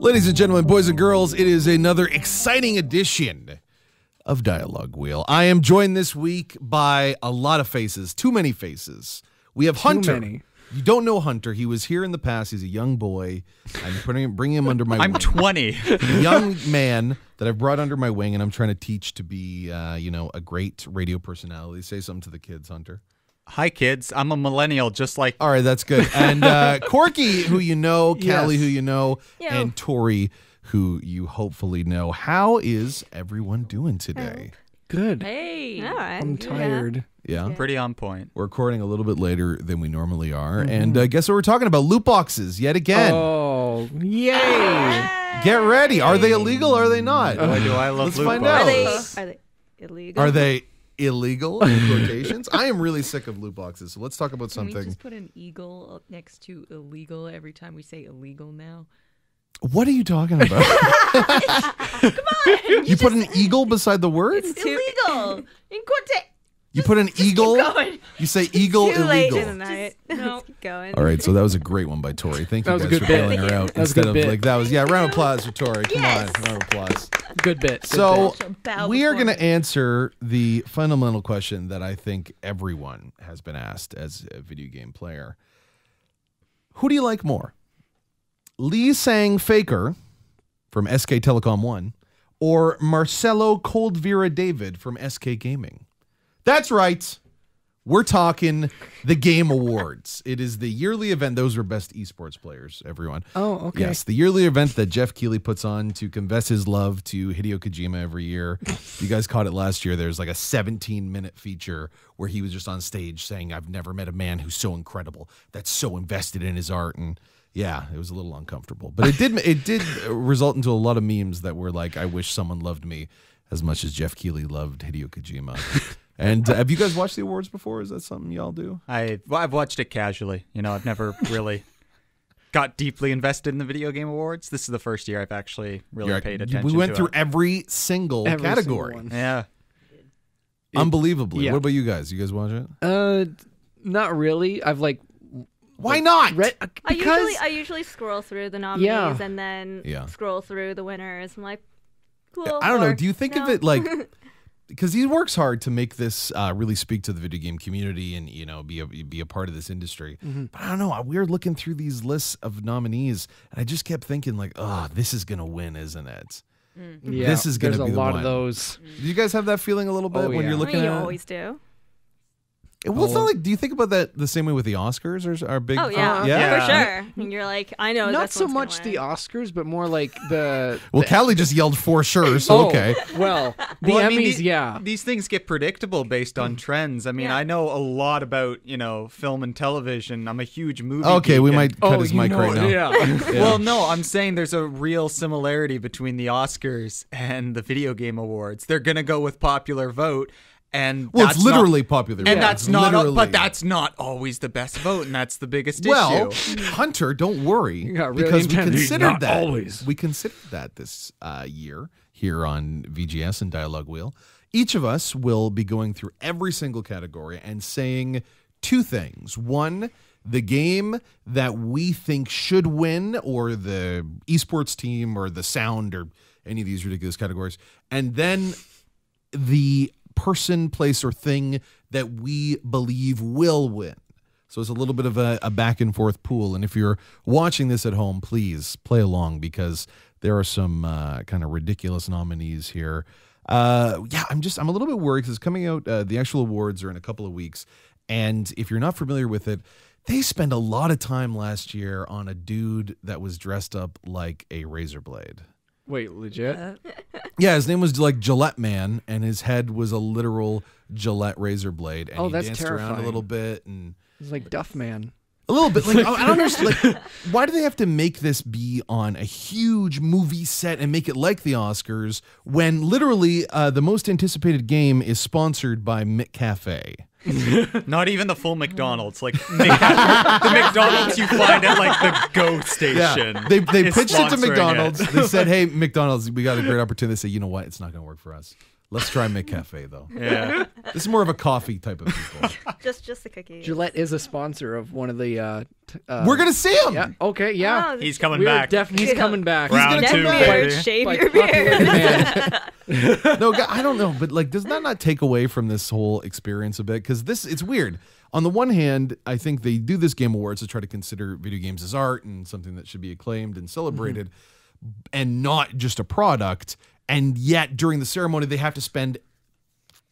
Ladies and gentlemen, boys and girls, it is another exciting edition of Dialogue Wheel. I am joined this week by a lot of faces, too many faces. We have Hunter. Too many. You don't know Hunter. He was here in the past. He's a young boy. I'm bringing him under my wing. I'm 20. A young man that I've brought under my wing, and I'm trying to teach to be, a great radio personality. Say something to the kids, Hunter. Hi, kids. I'm a millennial, just like... All right, that's good. And Corky, who you know, Callie, Yes. who you know, Yo. and Tori, who you hopefully know. How is everyone doing today? Good. Hey. All right. I'm tired. Yeah. Pretty on point. We're recording a little bit later than we normally are. And guess what we're talking about? Loot boxes yet again. Oh, yay. Get ready. Are they illegal or are they not? Boy, do I love Let's loot find boxes. out. Are they illegal? Are they illegal in quotations? I am really sick of loot boxes. So let's talk about Can we something. just put an eagle up next to illegal every time we say illegal now? What are you talking about? Come on. You put an eagle beside the word? It's illegal. In quote. You put an eagle? Going. You say eagle Too late illegal. in the night. No. Keep going. All right, so that was a great one by Tori. Thank you That was guys a for good bit. bailing her out. That was a Instead good of bit. like that was round of applause for Tori. Come Yes. on, round of applause. Good bit. So She'll bow we are before going to me. answer the fundamental question that I think everyone has been asked as a video game player. Who do you like more? Lee Sang Faker from SK Telecom 1 or Marcelo Cold Vera David from SK Gaming? That's right. We're talking the Game Awards. It is the yearly event. Those are best esports players, everyone. Oh, okay. Yes, the yearly event that Jeff Keighley puts on to confess his love to Hideo Kojima every year. You guys caught it last year. There's like a 17-minute feature where he was just on stage saying, "I've never met a man who's so incredible, that's so invested in his art." And yeah, it was a little uncomfortable. But it did result into a lot of memes that were like, "I wish someone loved me as much as Jeff Keighley loved Hideo Kojima." And have you guys watched the awards before? Is that something y'all do? I've watched it casually. I've never really got deeply invested in the video game awards. This is the first year I've actually really paid attention We went to through it. every single category. single one. Yeah. Unbelievably. Yeah. What about you guys? You guys watch it? Not really. I've Why not? read because I usually scroll through the nominees Yeah. and then Yeah. scroll through the winners. I'm like, cool. I don't know. or Do you think of no. it like, because he works hard to make this really speak to the video game community and be a part of this industry. But I don't know. We were looking through these lists of nominees, and I just kept thinking like, oh, this is gonna win, isn't it? yeah, This is gonna there's be a the lot one. of those. Do you guys have that feeling a little bit Oh, when yeah. you're I mean, looking you at? always do. Well, it's not like. Do you think about that the same way with the Oscars or our big? Oh yeah, yeah. for sure. And you're like, I know. Not this so one's gonna much win. the Oscars, but more like the. Well, Callie just yelled for sure. So Oh, okay. Well, the Well, I mean, Emmys, yeah. These things get predictable based on trends. I mean, Yeah. I know a lot about, film and television. I'm a huge movie Okay, geek we and- might cut his you mic know right it, now. Yeah. Yeah. Well, no, I'm saying there's a real similarity between the Oscars and the video game awards. They're gonna go with popular vote, and Well, that's it's literally popular. and vote. that's It's not. literally- But that's not always the best vote, and that's the biggest Well, issue. Hunter, don't worry, You got really because we intense. considered Not that. always. We considered that this year here on VGS and Dialogue Wheel. Each of us will be going through every single category and saying two things. One, the game that we think should win, or the esports team, or the sound, or any of these ridiculous categories, and then the person, place, or thing that we believe will win. So it's a little bit of a back and forth pool. And if you're watching this at home, please play along because there are some kind of ridiculous nominees here. I'm a little bit worried because it's coming out. The actual awards are in a couple of weeks. And if you're not familiar with it, they spent a lot of time last year on a dude that was dressed up like a razor blade. Wait, legit? Yeah, his name was like Gillette Man, and his head was a literal Gillette razor blade. And Oh, he that's danced around a terrifying. little bit, and It's like Duff Man. a little bit. Like I don't understand. Like, why do they have to make this be on a huge movie set and make it like the Oscars when literally the most anticipated game is sponsored by McCafe? Not even the full McDonald's, like the McDonald's you find at like the GO station. They is pitched it to sponsoring McDonald's. They said, "Hey, McDonald's, we got a great opportunity." They say, "You know what? It's not going to work for us. Let's try McCafe though. Yeah. This is more of a coffee type of people. Just a cookie. Gillette is a sponsor of one of the. We're gonna see him. Yeah. Okay. Yeah. Oh, He's coming We're back. He's coming back. Round neck two, beard, baby. shave By your popular beard. demand. No, I don't know, but like, does that not take away from this whole experience a bit? Because it's weird. On the one hand, I think they do this Game Awards to try to consider video games as art and something that should be acclaimed and celebrated, and not just a product. And yet, during the ceremony, they have to spend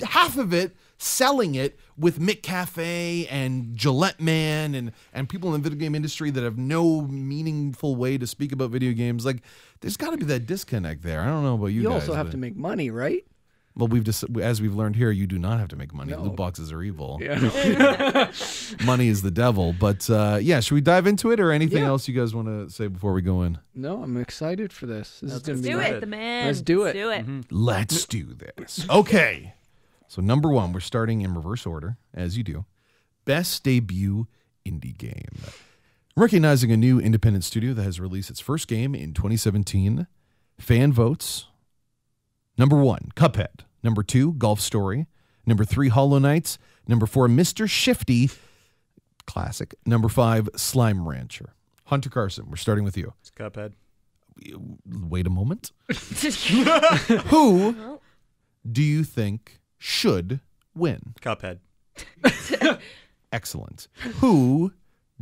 half of it selling it with McCafe and Gillette Man and people in the video game industry that have no meaningful way to speak about video games. Like, there's got to be that disconnect there. I don't know about you You guys. also have but- to make money, right? Well, as we've learned here, you do not have to make money. No. Loot boxes are evil. Yeah. Money is the devil. But yeah, should we dive into it or anything Yeah. else you guys want to say before we go in? No, I'm excited for this. This is going to be Do great. it, the man. Let's do it. Do it. Let's do this. Okay. So number one, we're starting in reverse order, as you do. Best debut indie game. Recognizing a new independent studio that has released its first game in 2017. Fan votes. Number 1, Cuphead. Number 2, Golf Story. Number 3, Hollow Knights. Number 4, Mr. Shifty. Classic. Number 5, Slime Rancher. Hunter Carson, we're starting with you. It's Cuphead. Wait a moment. Who do you think should win? Cuphead. Excellent. Who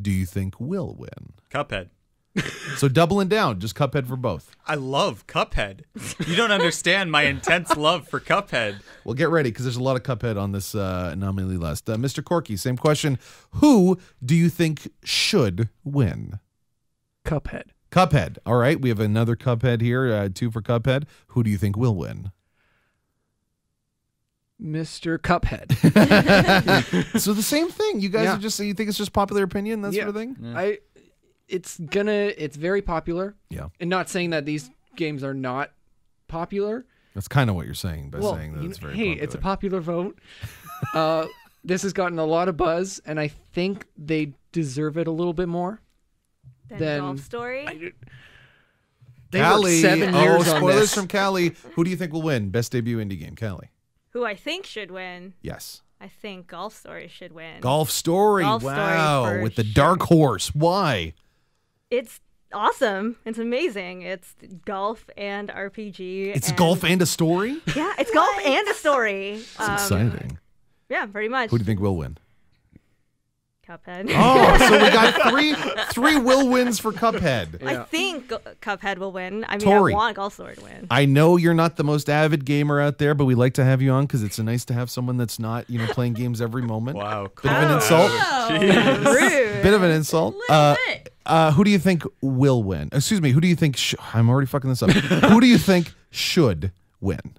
do you think will win? Cuphead. So doubling down, just Cuphead for both. I love Cuphead. You don't understand my intense love for Cuphead. Well, get ready because there's a lot of Cuphead on this nominee list. Mr. Corky, same question. Who do you think should win? Cuphead. Cuphead. All right, we have another Cuphead here, 2 for Cuphead. Who do you think will win? Mr. Cuphead. So the same thing. You guys Yeah. are just, you think it's just popular opinion, that sort of Yeah. thing? It's very popular. Yeah. And not saying that these games are not popular. That's kind of what you're saying by saying that you it's know, very hey, popular. it's a popular vote. This has gotten a lot of buzz, and I think they deserve it a little bit more. Then Golf Story. They worked Callie. 7 years on spoilers this. from Callie. Who do you think will win? Best debut indie game, Callie. Who I think should win. Yes. I think Golf Story should win. Golf Story. Golf Story Wow. for With the sure. dark horse. Why? It's awesome. It's amazing. It's golf and RPG. It's and- golf and a story? Yeah, it's golf and a story. It's exciting. Yeah, pretty much. Who do you think will win? Cuphead. Oh, so we got three will wins for Cuphead. Yeah. I think Cuphead will win. I mean, Tori. I want Golf Story to win. I know you're not the most avid gamer out there, but we like to have you on because it's nice to have someone that's not, playing games every moment. Wow. Bit of an insult. Rude. Bit of an insult. Who do you think will win? Excuse me. Who do you think? I'm already fucking this up. Who do you think should win?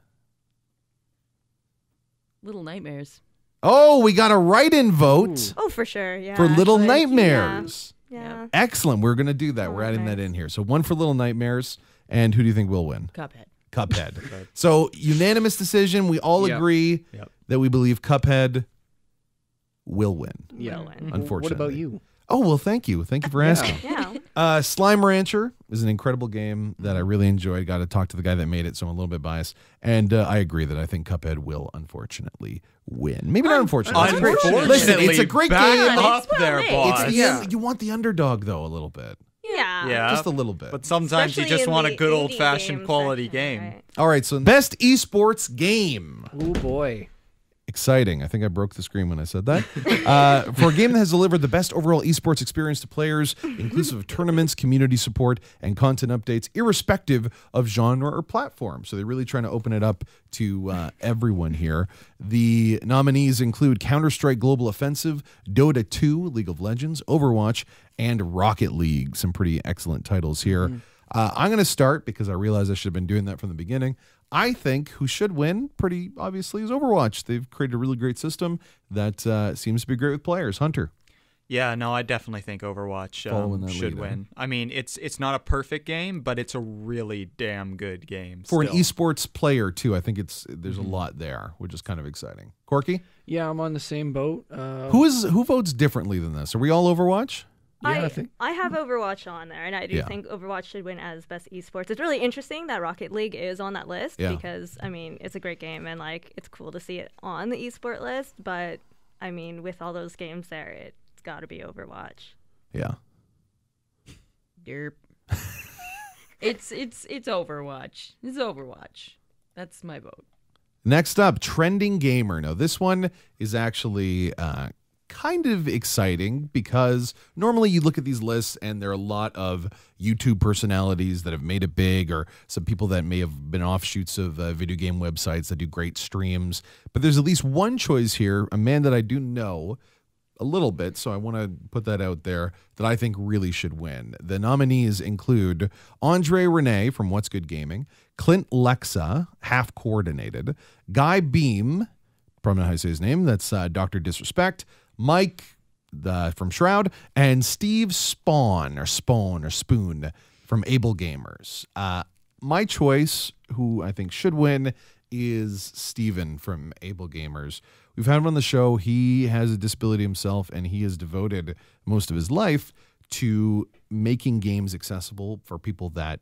Little Nightmares. Oh, we got a write-in vote Oh, for sure. Yeah. for Little actually. Nightmares. Yeah. Excellent. We're going to do that. We're adding that in here. So 1 for Little Nightmares. And who do you think will win? Cuphead. Cuphead. So unanimous decision. We all Yep. agree Yep. that we believe Cuphead will win. Yeah. Will win. Unfortunately. What about you? Oh, well, thank you. Thank you for asking. Yeah. Slime Rancher is an incredible game that I really enjoyed. Got to talk to the guy that made it, so I'm a little bit biased. And I agree that I think Cuphead will unfortunately win. Maybe not unfortunately. It's a great- Unfortunately, Listen, it's a great back game. up It's there, well made. boss. It's Yeah. you want the underdog though a little bit, Yeah. Yeah. just a little bit. But sometimes Especially you just in want a the good indie old-fashioned game quality section, game. right. All right, so best esports game. Oh boy. Exciting. I think I broke the screen when I said that. For a game that has delivered the best overall esports experience to players, inclusive of tournaments, community support, and content updates, irrespective of genre or platform. So they're really trying to open it up to everyone here. The nominees include Counter-Strike Global Offensive, Dota 2, League of Legends, Overwatch, and Rocket League. Some pretty excellent titles here. I'm going to start because I realize I should have been doing that from the beginning. I think who should win, pretty obviously, is Overwatch. They've created a really great system that seems to be great with players. Hunter. Yeah, no, I definitely think Overwatch Following that should lead, win. I mean, it's not a perfect game, but it's a really damn good game. For an still. esports player, too, I think there's a lot there, which is kind of exciting. Corky? Yeah, I'm on the same boat. Who votes differently than this? Are we all Overwatch? I think I have Overwatch on there, and I do Yeah. think Overwatch should win as best esports. It's really interesting that Rocket League is on that list Yeah. because I mean it's a great game and like it's cool to see it on the esport list. But I mean with all those games there, it's got to be Overwatch. Yeah. Derp. It's Overwatch. It's Overwatch. That's my vote. Next up, Trending Gamer. Now, this one is actually kind of exciting because normally you look at these lists and there are a lot of YouTube personalities that have made it big, or some people that may have been offshoots of video game websites that do great streams. But there's at least one choice here, a man that I do know a little bit, so I want to put that out there, that I think really should win. The nominees include Andre Renee from What's Good Gaming, Clint Lexa, Half Coordinated, Guy Beam, probably not how you say his name, that's Dr. Disrespect, Mike from Shroud, and Steve Spoon from Able Gamers. My choice, who I think should win, is Steven from Able Gamers. We've had him on the show. He has a disability himself, and he has devoted most of his life to making games accessible for people that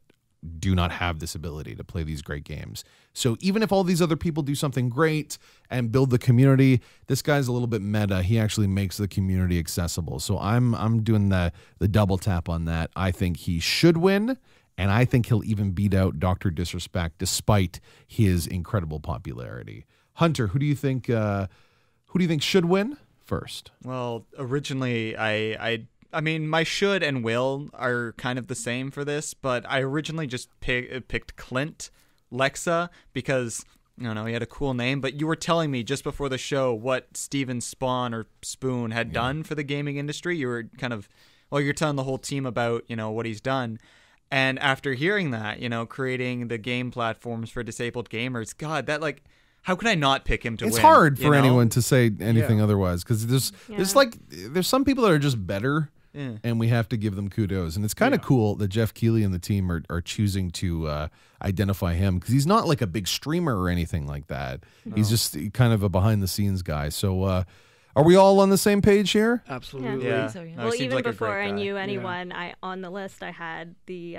do not have this ability to play these great games. So even if all these other people do something great and build the community, this guy's a little bit meta. He actually makes the community accessible. So I'm doing the double tap on that. I think he should win, and I think he'll even beat out Dr. Disrespect despite his incredible popularity. Hunter, who do you think should win first? Well, originally I mean, my should and will are kind of the same for this, but I originally just picked Clint Lexa because, I don't know, he had a cool name, but you were telling me just before the show what Steven Spoon had done for the gaming industry. You were you're telling the whole team about, what he's done. And after hearing that, creating the game platforms for disabled gamers, God, that how can I not pick him to win? It's hard for anyone to say anything otherwise, because Yeah. there's some people that are just better, and we have to give them kudos. And it's kind of cool that Jeff Keighley and the team are choosing to identify him, because he's not like a big streamer or anything like that. No. He's just kind of a behind the scenes guy. So are we all on the same page here? absolutely. Yeah. So, yeah. No, he Well, seems even like a before great I guy. knew anyone, I on the list I had the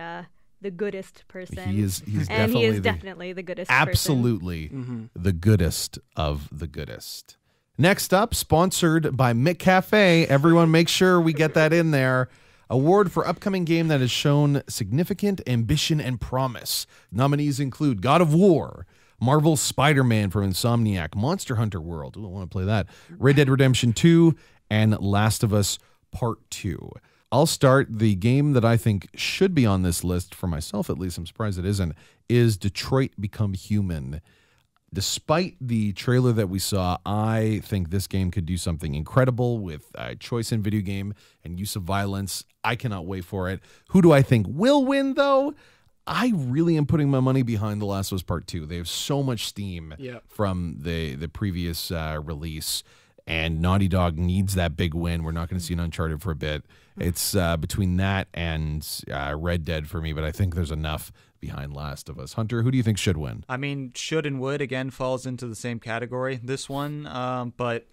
goodest person. He's and he is definitely definitely the goodest person. absolutely the goodest of the goodest. Next up, sponsored by McCafe. Everyone make sure we get that in there. Award for upcoming game that has shown significant ambition and promise. Nominees include God of War, Marvel's Spider-Man from Insomniac, Monster Hunter World, ooh, I want to play that, Red Dead Redemption 2, and Last of Us Part 2. I'll start. The game that I think should be on this list, for myself at least, I'm surprised it isn't, is Detroit Become Human. Despite the trailer that we saw, I think this game could do something incredible with choice in video game and use of violence. I cannot wait for it. Who do I think will win, though? I really am putting my money behind The Last of Us Part 2. They have so much steam from the previous release, and Naughty Dog needs that big win. We're not going to see an Uncharted for a bit. It's between that and Red Dead for me, but I think there's enough behind Last of Us. Hunter, who do you think should win? I mean, should and would, again, falls into the same category, this one. But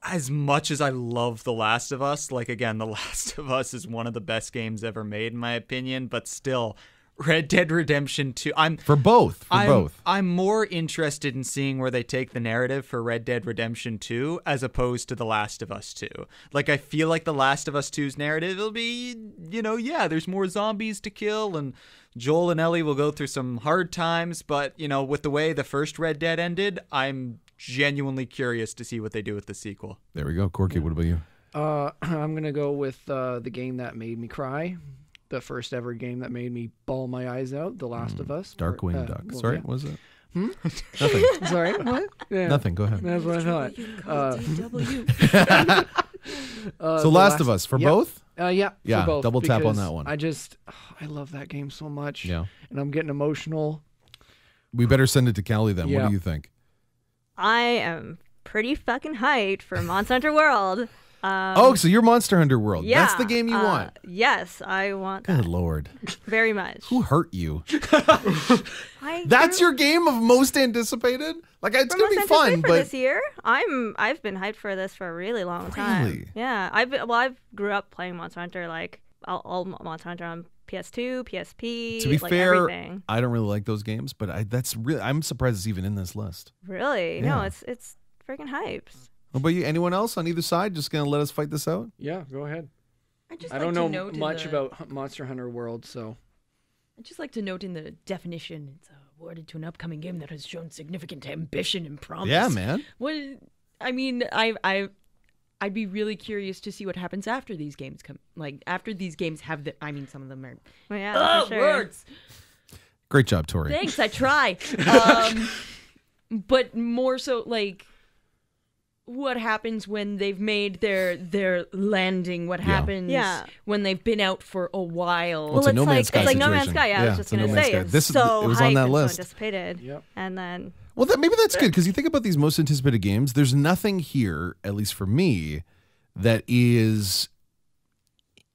as much as I love The Last of Us, again, The Last of Us is one of the best games ever made, in my opinion, but still, Red Dead Redemption 2. I'm more interested in seeing where they take the narrative for Red Dead Redemption 2 as opposed to The Last of Us 2. I feel like The Last of Us 2's narrative will be, there's more zombies to kill, and Joel and Ellie will go through some hard times, but, with the way the first Red Dead ended, I'm genuinely curious to see what they do with the sequel. There we go. Corky, what about you? I'm going to go with the game that made me cry. The first ever game that made me bawl my eyes out, The Last of Us. Darkwing Duck. Well, Sorry, yeah. was it? Nothing. Sorry, what? Yeah. Nothing. Go ahead. That's what I thought. So Last of Us for both? Yeah, Yeah, for both, double tap on because that one. I love that game so much. Yeah. And I'm getting emotional. We better send it to Callie then. What Yeah. do you think? I am pretty fucking hyped for Monster Hunter World. So you're Monster Hunter World. Yeah, That's the game you want. Yes, I want Good that Lord. very much. Who hurt you? I That's grew- your game of most anticipated? Like, it's For going to most be fun, anticipated for but this year, I've been hyped for this for a really long time. Really? Yeah, I've grew up playing Monster Hunter, like all Monster Hunter on PS2, PSP. to be like fair, everything. I don't really like those games, but I'm surprised it's even in this list. Really? Yeah. No, it's freaking hyped. What about you? Anyone else on either side just going to let us fight this out? Yeah, go ahead. I don't know much about Monster Hunter World, so I'd just like to note in the definition, it's awarded to an upcoming game that has shown significant ambition and promise. Yeah, man. I mean, I'd be really curious to see what happens after these games come. Like after these games have the. I mean, some of them are. Well, yeah, for sure. Words. Great job, Tori. Thanks, I try. But more so, like, what happens when they've made their landing? What happens when they've been out for a while? Well, it's a No Man's Sky it's like No Man's situation. Sky. Yeah, I was Yeah, just it's a gonna No Man's say Sky. it's This- so it was on hyped that and list. so anticipated. Yep. And then Well, maybe that's good because you think about these most anticipated games. There's nothing here, at least for me, that is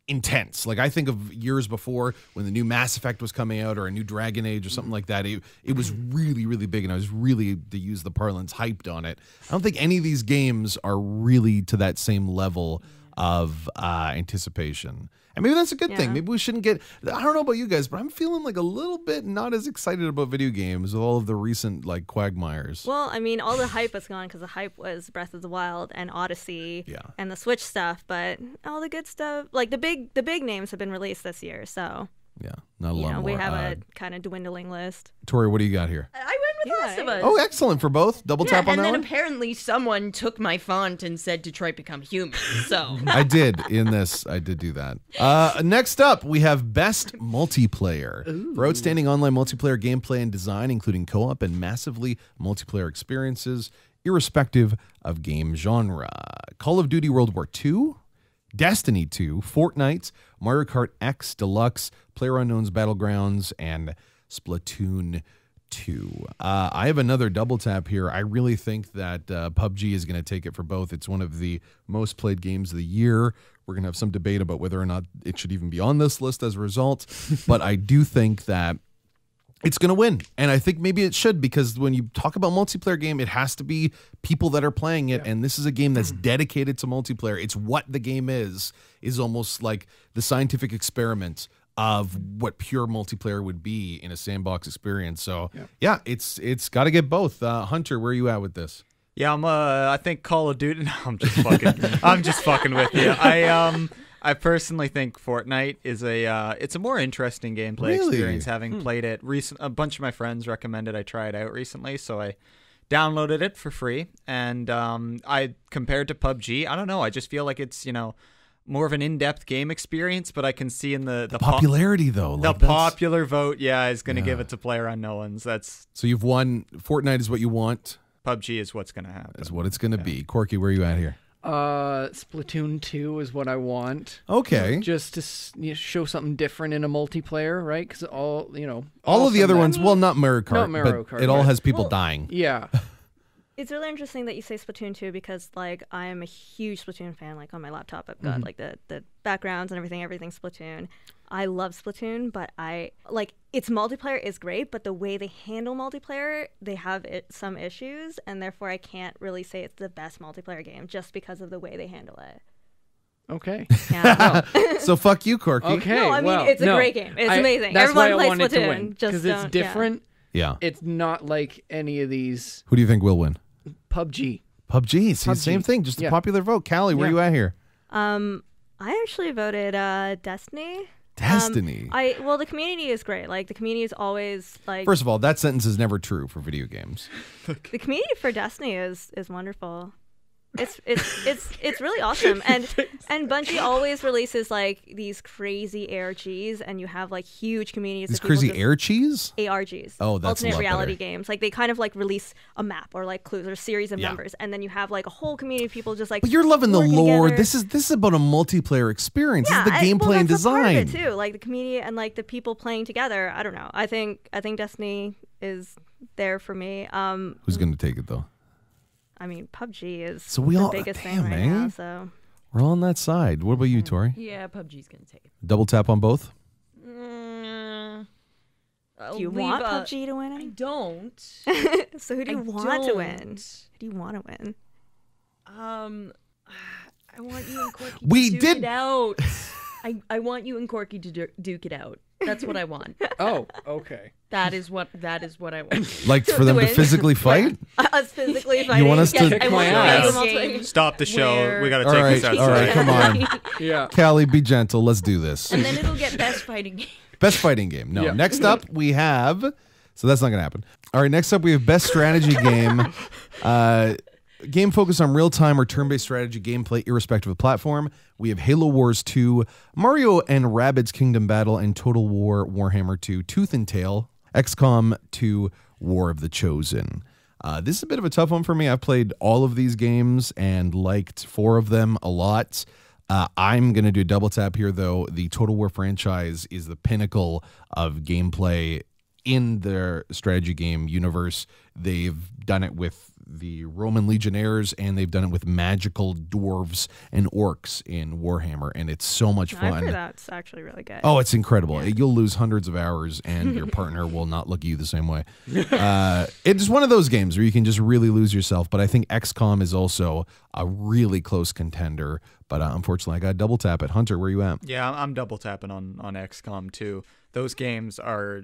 intense. Like I think of years before when the new Mass Effect was coming out or a new Dragon Age or something like that. It was really, really big, and I was really, to use the parlance, hyped on it. I don't think any of these games are really to that same level of anticipation. And maybe that's a good thing. Yeah. Maybe we shouldn't get, I don't know about you guys, but I'm feeling like a little bit not as excited about video games with all of the recent like quagmires. well, I mean, all the hype was gone because the hype was Breath of the Wild and Odyssey and the Switch stuff, but all the good stuff, like the big names have been released this year, so Yeah, not a lot more. we have a kind of dwindling list. Tori, what do you got here? I went with Last of Us. Oh, excellent for both. Double tap on and that then one. apparently someone took my font and said Detroit Become Human. So I did in this. I did do that. Next up, we have Best Multiplayer. For outstanding online multiplayer gameplay and design, including co-op and massively multiplayer experiences, irrespective of game genre. Call of Duty World War II, Destiny 2, Fortnite, Mario Kart X Deluxe, PlayerUnknown's Battlegrounds, and Splatoon 2. I have another double tap here. I really think that PUBG is going to take it for both. It's one of the most played games of the year. We're going to have some debate about whether or not it should even be on this list as a result. But I do think that it's going to win. And I think maybe it should, because when you talk about multiplayer game, it has to be people that are playing it. And this is a game that's dedicated to multiplayer. It's what the game is almost like the scientific experiment of what pure multiplayer would be in a sandbox experience. So yeah, it's got to get both. Hunter, where are you at with this? Yeah, I think Call of Duty. No, I'm just fucking with you. I personally think Fortnite is it's a more interesting gameplay experience. Having played it a bunch of my friends recommended I try it out recently, so I downloaded it for free. And I compared to PUBG, I don't know. I just feel like it's more of an in-depth game experience, but I can see in the Popularity though, the like that's- popular vote, is going to give it to PlayerUnknown's. That's So you've won. Fortnite is what you want. PUBG is what's going to happen. Is what it's going to be. Corky, where are you at here? Splatoon 2 is what I want. Okay. Just to show something different in a multiplayer, right? Because all All of the other ones, well, not Mario Kart, Not Mario but Kart, it all but- has people dying. Yeah. It's really interesting that you say Splatoon 2 because, like, I am a huge Splatoon fan. Like, on my laptop, I've got, like, the backgrounds and everything's Splatoon. I love Splatoon, but its multiplayer is great, but the way they handle multiplayer, they have some issues, and therefore I can't really say it's the best multiplayer game just because of the way they handle it. Okay. Yeah. So fuck you, Corky. Okay. No, I mean, it's a great game. It's amazing. That's Everyone why I plays want it to Splatoon, win, just because it's don't- different. Yeah. It's not like any of these Who do you think will win? PUBG. PUBG. See, PUBG. same thing. Just a Yeah. popular vote. Callie, where Yeah. you at here? I actually voted Destiny. Destiny. The community is great. Like, the community is always like First of all, that sentence is never true for video games. the community for Destiny is wonderful. It's really awesome, and Bungie always releases like these crazy ARGs, and you have like huge communities. These of people crazy just- air cheese? ARGs. Oh, that's a alternate lot reality better. games. Like, they kind of like release a map or like clues or series of members, and then you have like a whole community of people just like. But you're loving the working lore. together. This is about a multiplayer experience. Yeah, this is the gameplay and that's a part of design. it too. Like the community and like the people playing together. I don't know. I think Destiny is there for me. Who's going to take it though? I mean, PUBG is So we the all- biggest damn, thing right man. now. So We're all on that side. What about you, Tori? Yeah, PUBG's gonna take it. Double tap on both? Do Do you want PUBG to win I it? don't. So who do you want to win? Who do you want to win? I want you and Corky We to duke did- it out. I want you and Corky to duke it out. That's what I want. Oh, okay. That is what I want. Like for them to win? physically fight? Us physically fighting. You want us to- Kick I my want ass. a game Stop the show. where- We got to All take right, this outside. all right, come on. Yeah. Callie, be gentle. Let's do this. And then it'll get best fighting game. Best fighting game. No. Yeah. Next up, we have. So that's not going to happen. All right. Next up, we have best strategy game. Game focused on real time or turn based strategy gameplay, irrespective of platform. We have Halo Wars 2, Mario and Rabbids Kingdom Battle, and Total War Warhammer 2, Tooth and Tail, XCOM 2, War of the Chosen. This is a bit of a tough one for me. I've played all of these games and liked 4 of them a lot. I'm going to do a double tap here, though. The Total War franchise is the pinnacle of gameplay in their strategy game universe. They've done it with the Roman legionnaires, and they've done it with magical dwarves and orcs in Warhammer, and it's so much I've fun. heard that's actually really good. Oh, it's incredible. You'll lose hundreds of hours, and your partner will not look at you the same way. It's one of those games where you can just really lose yourself, but I think XCOM is also a really close contender, but unfortunately, I got to double tap it. Hunter, where you at? Yeah, I'm double tapping on XCOM too. Those games are,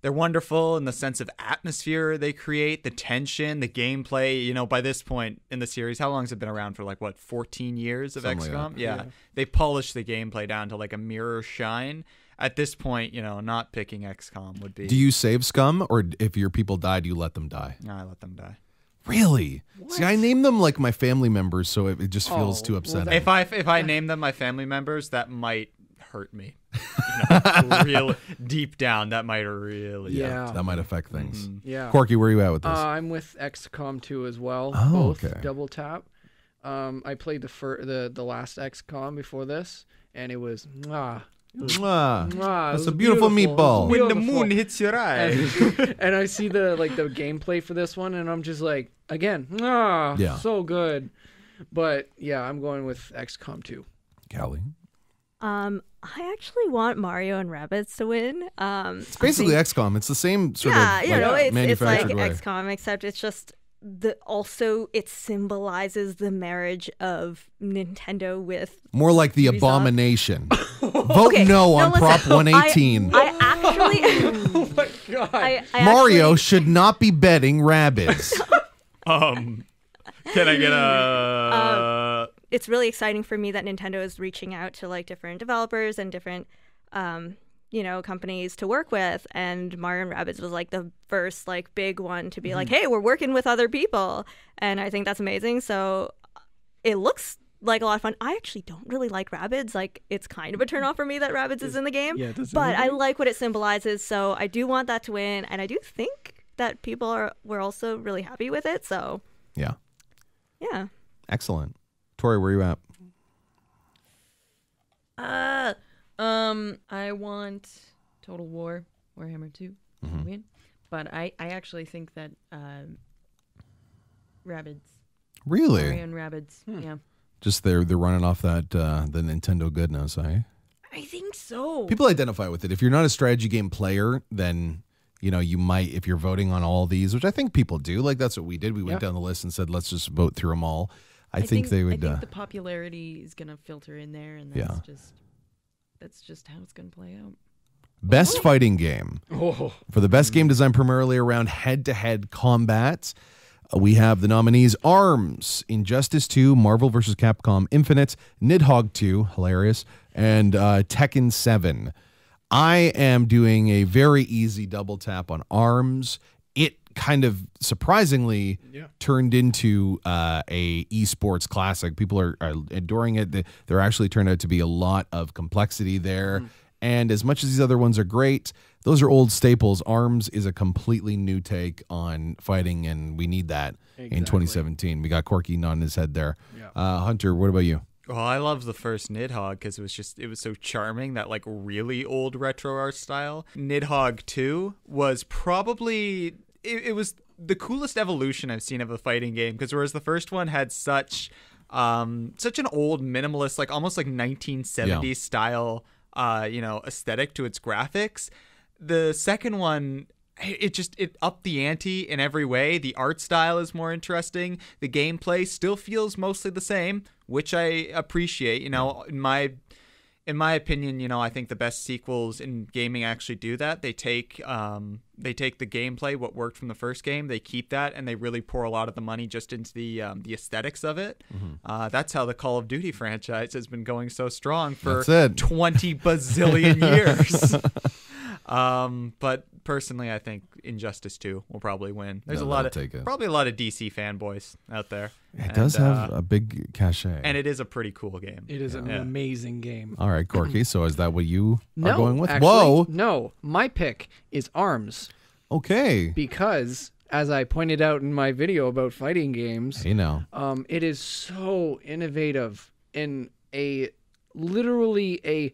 they're wonderful in the sense of atmosphere they create, the tension, the gameplay. By this point in the series, how long has it been around for? 14 years of Something like XCOM? that. Yeah. They polished the gameplay down to a mirror shine. At this point, not picking XCOM would be. Do you save scum, or if your people die, do you let them die? No, I let them die. Really? See, I name them like my family members, so it just feels too well, upsetting. If I name them my family members, that might hurt me. Real deep down, that might really. Yeah. That might affect things. Yeah. Corky, where are you at with this? I'm with XCOM 2 as well. Oh, Both okay. double tap. I played the last XCOM before this, and it was Mwah. it That's was a beautiful meatball. It was When the beautiful. moon hits your eye. and I see the gameplay for this one, and I'm just like, again, Yeah. so good. But yeah, I'm going with XCOM 2. Callie. I actually want Mario and Rabbids to win. It's basically XCOM. It's the same sort yeah, of you know, it's like manufactured way. XCOM, except it's just it symbolizes the marriage of Nintendo with. More like the Ubisoft. abomination. Vote Okay, no on listen, Prop 118. I actually. Oh my god! I Mario actually, should not be betting rabbits. Can I get a? It's really exciting for me that Nintendo is reaching out to different developers and different companies to work with, and Mario and Rabbids was the first big one to be hey, we're working with other people, and I think that's amazing. So it looks like a lot of fun. I actually don't really like Rabbids. It's kind of a turn off for me that Rabbids is in the game, but I like what it symbolizes, so I do want that to win, and I do think that people were also really happy with it, so Yeah. yeah. Excellent. Tori, where are you at? I want Total War Warhammer 2 to win, but I actually think that Rabbids, Really? Mario and Rabbids, yeah. Just they're running off that the Nintendo goodness, eh? I think so. People identify with it. If you're not a strategy game player, then you might, if you're voting on all these, which I think people do. That's what we did. We went down the list and said, let's just vote through them all. I think they would. I think the popularity is gonna filter in there, and that's just how it's gonna play out. Best fighting game. Oh, For the best game designed primarily around head-to-head combat, we have the nominees ARMS, Injustice 2, Marvel vs. Capcom Infinite, Nidhogg 2, hilarious, and Tekken 7. I am doing a very easy double tap on ARMS. It kind of surprisingly turned into a eSports classic. People are adoring it. There actually turned out to be a lot of complexity there. And as much as these other ones are great, those are old staples. ARMS is a completely new take on fighting, and we need that in 2017. We got Corky nodding his head there. Hunter, what about you? Well, I love the first Nidhogg because it was so charming, that really old retro art style. Nidhogg 2 was probably it was the coolest evolution I've seen of a fighting game, because whereas the first one had such such an old minimalist, like almost like 1970s style, aesthetic to its graphics. The second one, it upped the ante in every way. The art style is more interesting. The gameplay still feels mostly the same, which I appreciate. In my opinion, I think the best sequels in gaming actually do that. They take the gameplay, what worked from the first game, they keep that, and they really pour a lot of the money just into the aesthetics of it. That's how the Call of Duty franchise has been going so strong for 20 bazillion years. But personally, I think Injustice 2 will probably win. There's probably a lot of DC fanboys out there. It does have a big cachet. And it is a pretty cool game. It is an amazing game. All right, Corky, so is that what you are going with? Actually, Whoa! No, my pick is ARMS. Okay. Because, as I pointed out in my video about fighting games, it is so innovative in literally a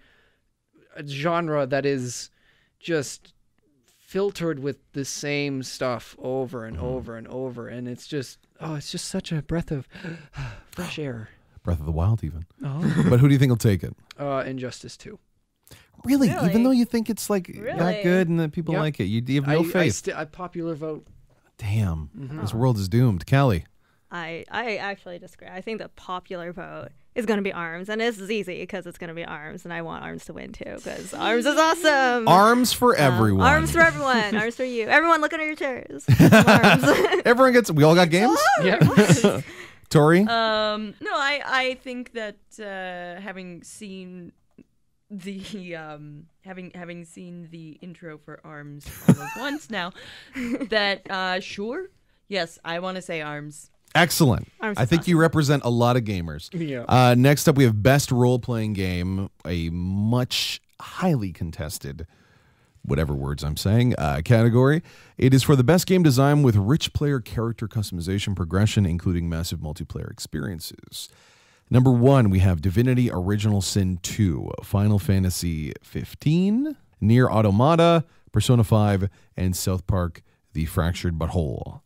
genre that is just filtered with the same stuff over and over and over, and it's just such a breath of fresh air. Breath of the Wild, even. But who do you think will take it? Injustice 2. Really? Even though you think it's that good and that people like it, you have no faith. I popular vote. Damn, this world is doomed. Callie. I actually disagree. I think the popular vote is going to be ARMS, and this is easy because it's going to be ARMS, and I want ARMS to win too because ARMS is awesome. ARMS for everyone. ARMS for everyone. ARMS for you. Everyone, look under your chairs. ARMS. Everyone gets. We all got games. Yeah. Tori. No, I think that having seen the having seen the intro for ARMS almost once now, that sure, yes, I want to say ARMS. Excellent. I think you represent a lot of gamers. Yeah. Next up, we have Best Role-Playing Game, a much highly contested, whatever words I'm saying, category. It is for the best game design with rich player character customization progression, including massive multiplayer experiences. Number 1, we have Divinity Original Sin 2, Final Fantasy 15, Nier Automata, Persona 5, and South Park: The Fractured But Whole.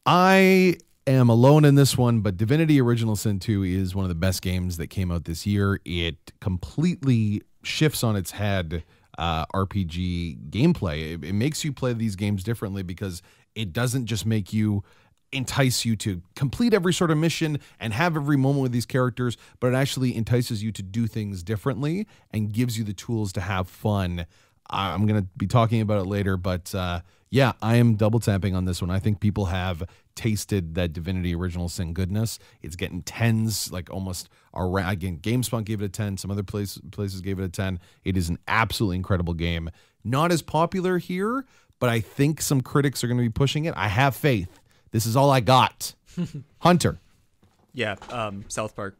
I am alone in this one, but Divinity Original Sin 2 is one of the best games that came out this year. It completely shifts on its head RPG gameplay. It makes you play these games differently because it doesn't just make you entice you to complete every sort of mission and have every moment with these characters, but it actually entices you to do things differently and gives you the tools to have fun. I'm going to be talking about it later, but yeah, I am double tapping on this one. I think people have tasted that Divinity Original Sin goodness. It's getting 10s, like almost around. Again, GameSpot gave it a 10. Some other places gave it a 10. It is an absolutely incredible game. Not as popular here, but I think some critics are going to be pushing it. I have faith. This is all I got. Hunter. Yeah, South Park.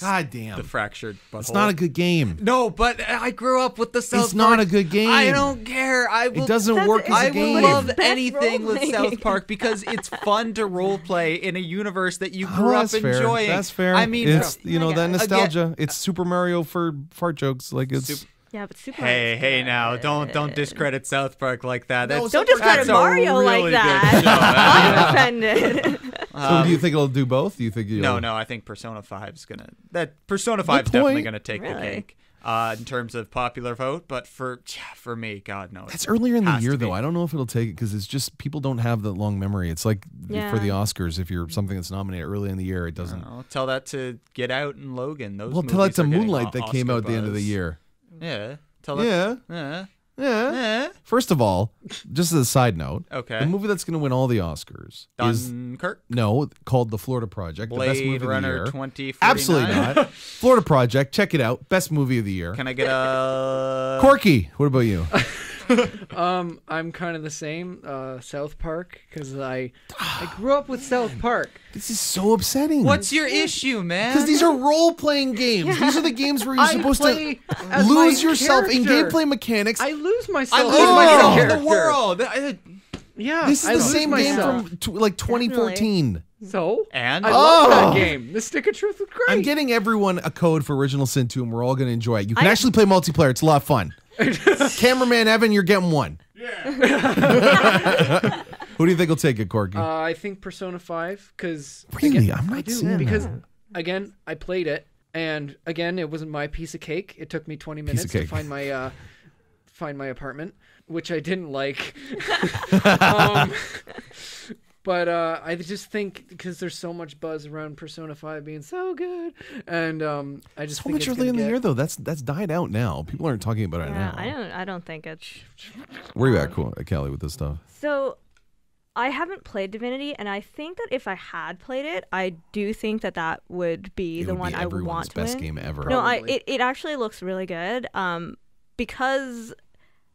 God damn. The Fractured Butthole. It's not a good game. No, but I grew up with the South Park. It's not a good game. I don't care. It doesn't work as a game. I will love anything with South Park because it's fun to role play in a universe that you grew up enjoying. That's fair. I mean, it's that nostalgia. It's Super Mario for fart jokes. Like it's. Yeah, but Super Hey, now, don't discredit South Park like that. Don't discredit Mario like that. I'm offended. So do you think it'll do both? Do you think No, I think Persona 5 is gonna. Persona 5 is definitely gonna take the cake in terms of popular vote. But for me, God no. That's earlier in the year though. I don't know if it'll take it because it's just people don't have that long memory. It's like for the Oscars, if you're something that's nominated early in the year, it doesn't. Tell that to Get Out and Logan. Those. Well, tell that to Moonlight that came out at the end of the year. Yeah. Yeah. First of all, just as a side note, okay, the movie that's going to win all the Oscars Dunkirk? called The Florida Project, Blade the best movie Runner of the year. 2049? Absolutely not. Florida Project, check it out. Best movie of the year. Can I get a Corky? What about you? I'm kind of the same. South Park, because I grew up with South Park. This is so upsetting. What's your issue, man? Because these are role-playing games. Yeah. These are the games where you're supposed to lose yourself in gameplay mechanics. I lose myself. I lose myself in the world. Yeah, this is the same game from 2014. Definitely. So? And? I love that game. The Stick of Truth was great. I'm getting everyone a code for Original Sin 2, and we're all going to enjoy it. You can actually play multiplayer. It's a lot of fun. Cameraman Evan, you're getting one. Yeah. Who do you think will take it, Corky? I think Persona 5, because... Really? I'm not seeing because that. again, I played it, and again, it wasn't my piece of cake. It took me 20 minutes to find my apartment, which I didn't like. But I just think because there's so much buzz around Persona 5 being so good, and I just So think much it's early in the gonna year though. That's died out now. People aren't talking about it Yeah, now. I don't think it's. Where are you at, Kelly, with this stuff? So, I haven't played Divinity, and I think that if I had played it, I do think that would be It the would one be I would everyone's want to best win. game ever. No, Probably. it actually looks really good. Because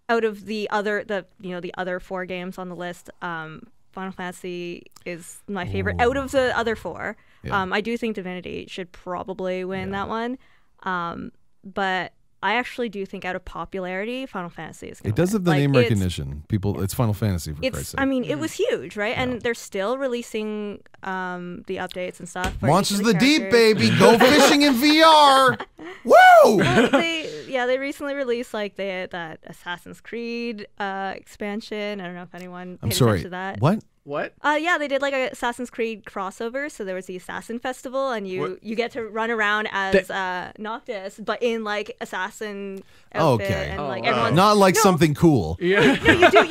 out of the other 4 games on the list, Final Fantasy is my favorite out of the other 4. Yeah. I do think Divinity should probably win that one. But I actually do think out of popularity, Final Fantasy is going It does win. have the Like, name it's- recognition. It's Final Fantasy, for Christ's sake. I mean, it was huge, right? And they're still releasing the updates and stuff. for each Monsters of the Deep, characters. baby. Go fishing in VR. Woo! They recently released like that Assassin's Creed expansion. I don't know if anyone I'm paid sorry. attention to that. What? What? Yeah, they did like a Assassin's Creed crossover. So there was the Assassin Festival, and you get to run around as Noctis, but in like assassin outfit, Okay. and Oh, like wow. everyone. Not like something cool. Yeah. No, you do.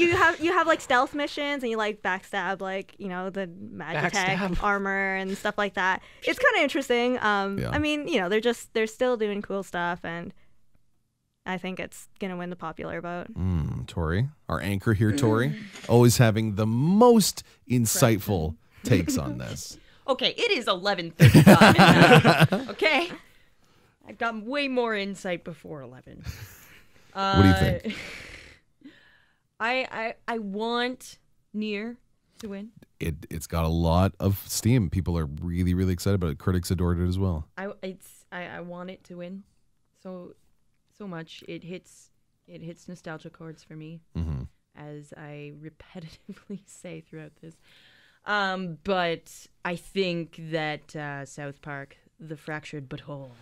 You have like stealth missions, and you like backstab like the Magitech Backstab. armor and stuff like that. It's kind of interesting. I mean, they're still doing cool stuff, and I think it's gonna win the popular vote. Tori, our anchor here, Tori, always having the most insightful takes on this. Okay, it is 11:35. Okay, I've got way more insight before 11. What do you think? I want Nier to win. It's got a lot of steam. People are really, really excited about it. Critics adored it as well. I want it to win so much. It hits nostalgia chords for me, as I repetitively say throughout this. But I think that South Park, The Fractured But Whole.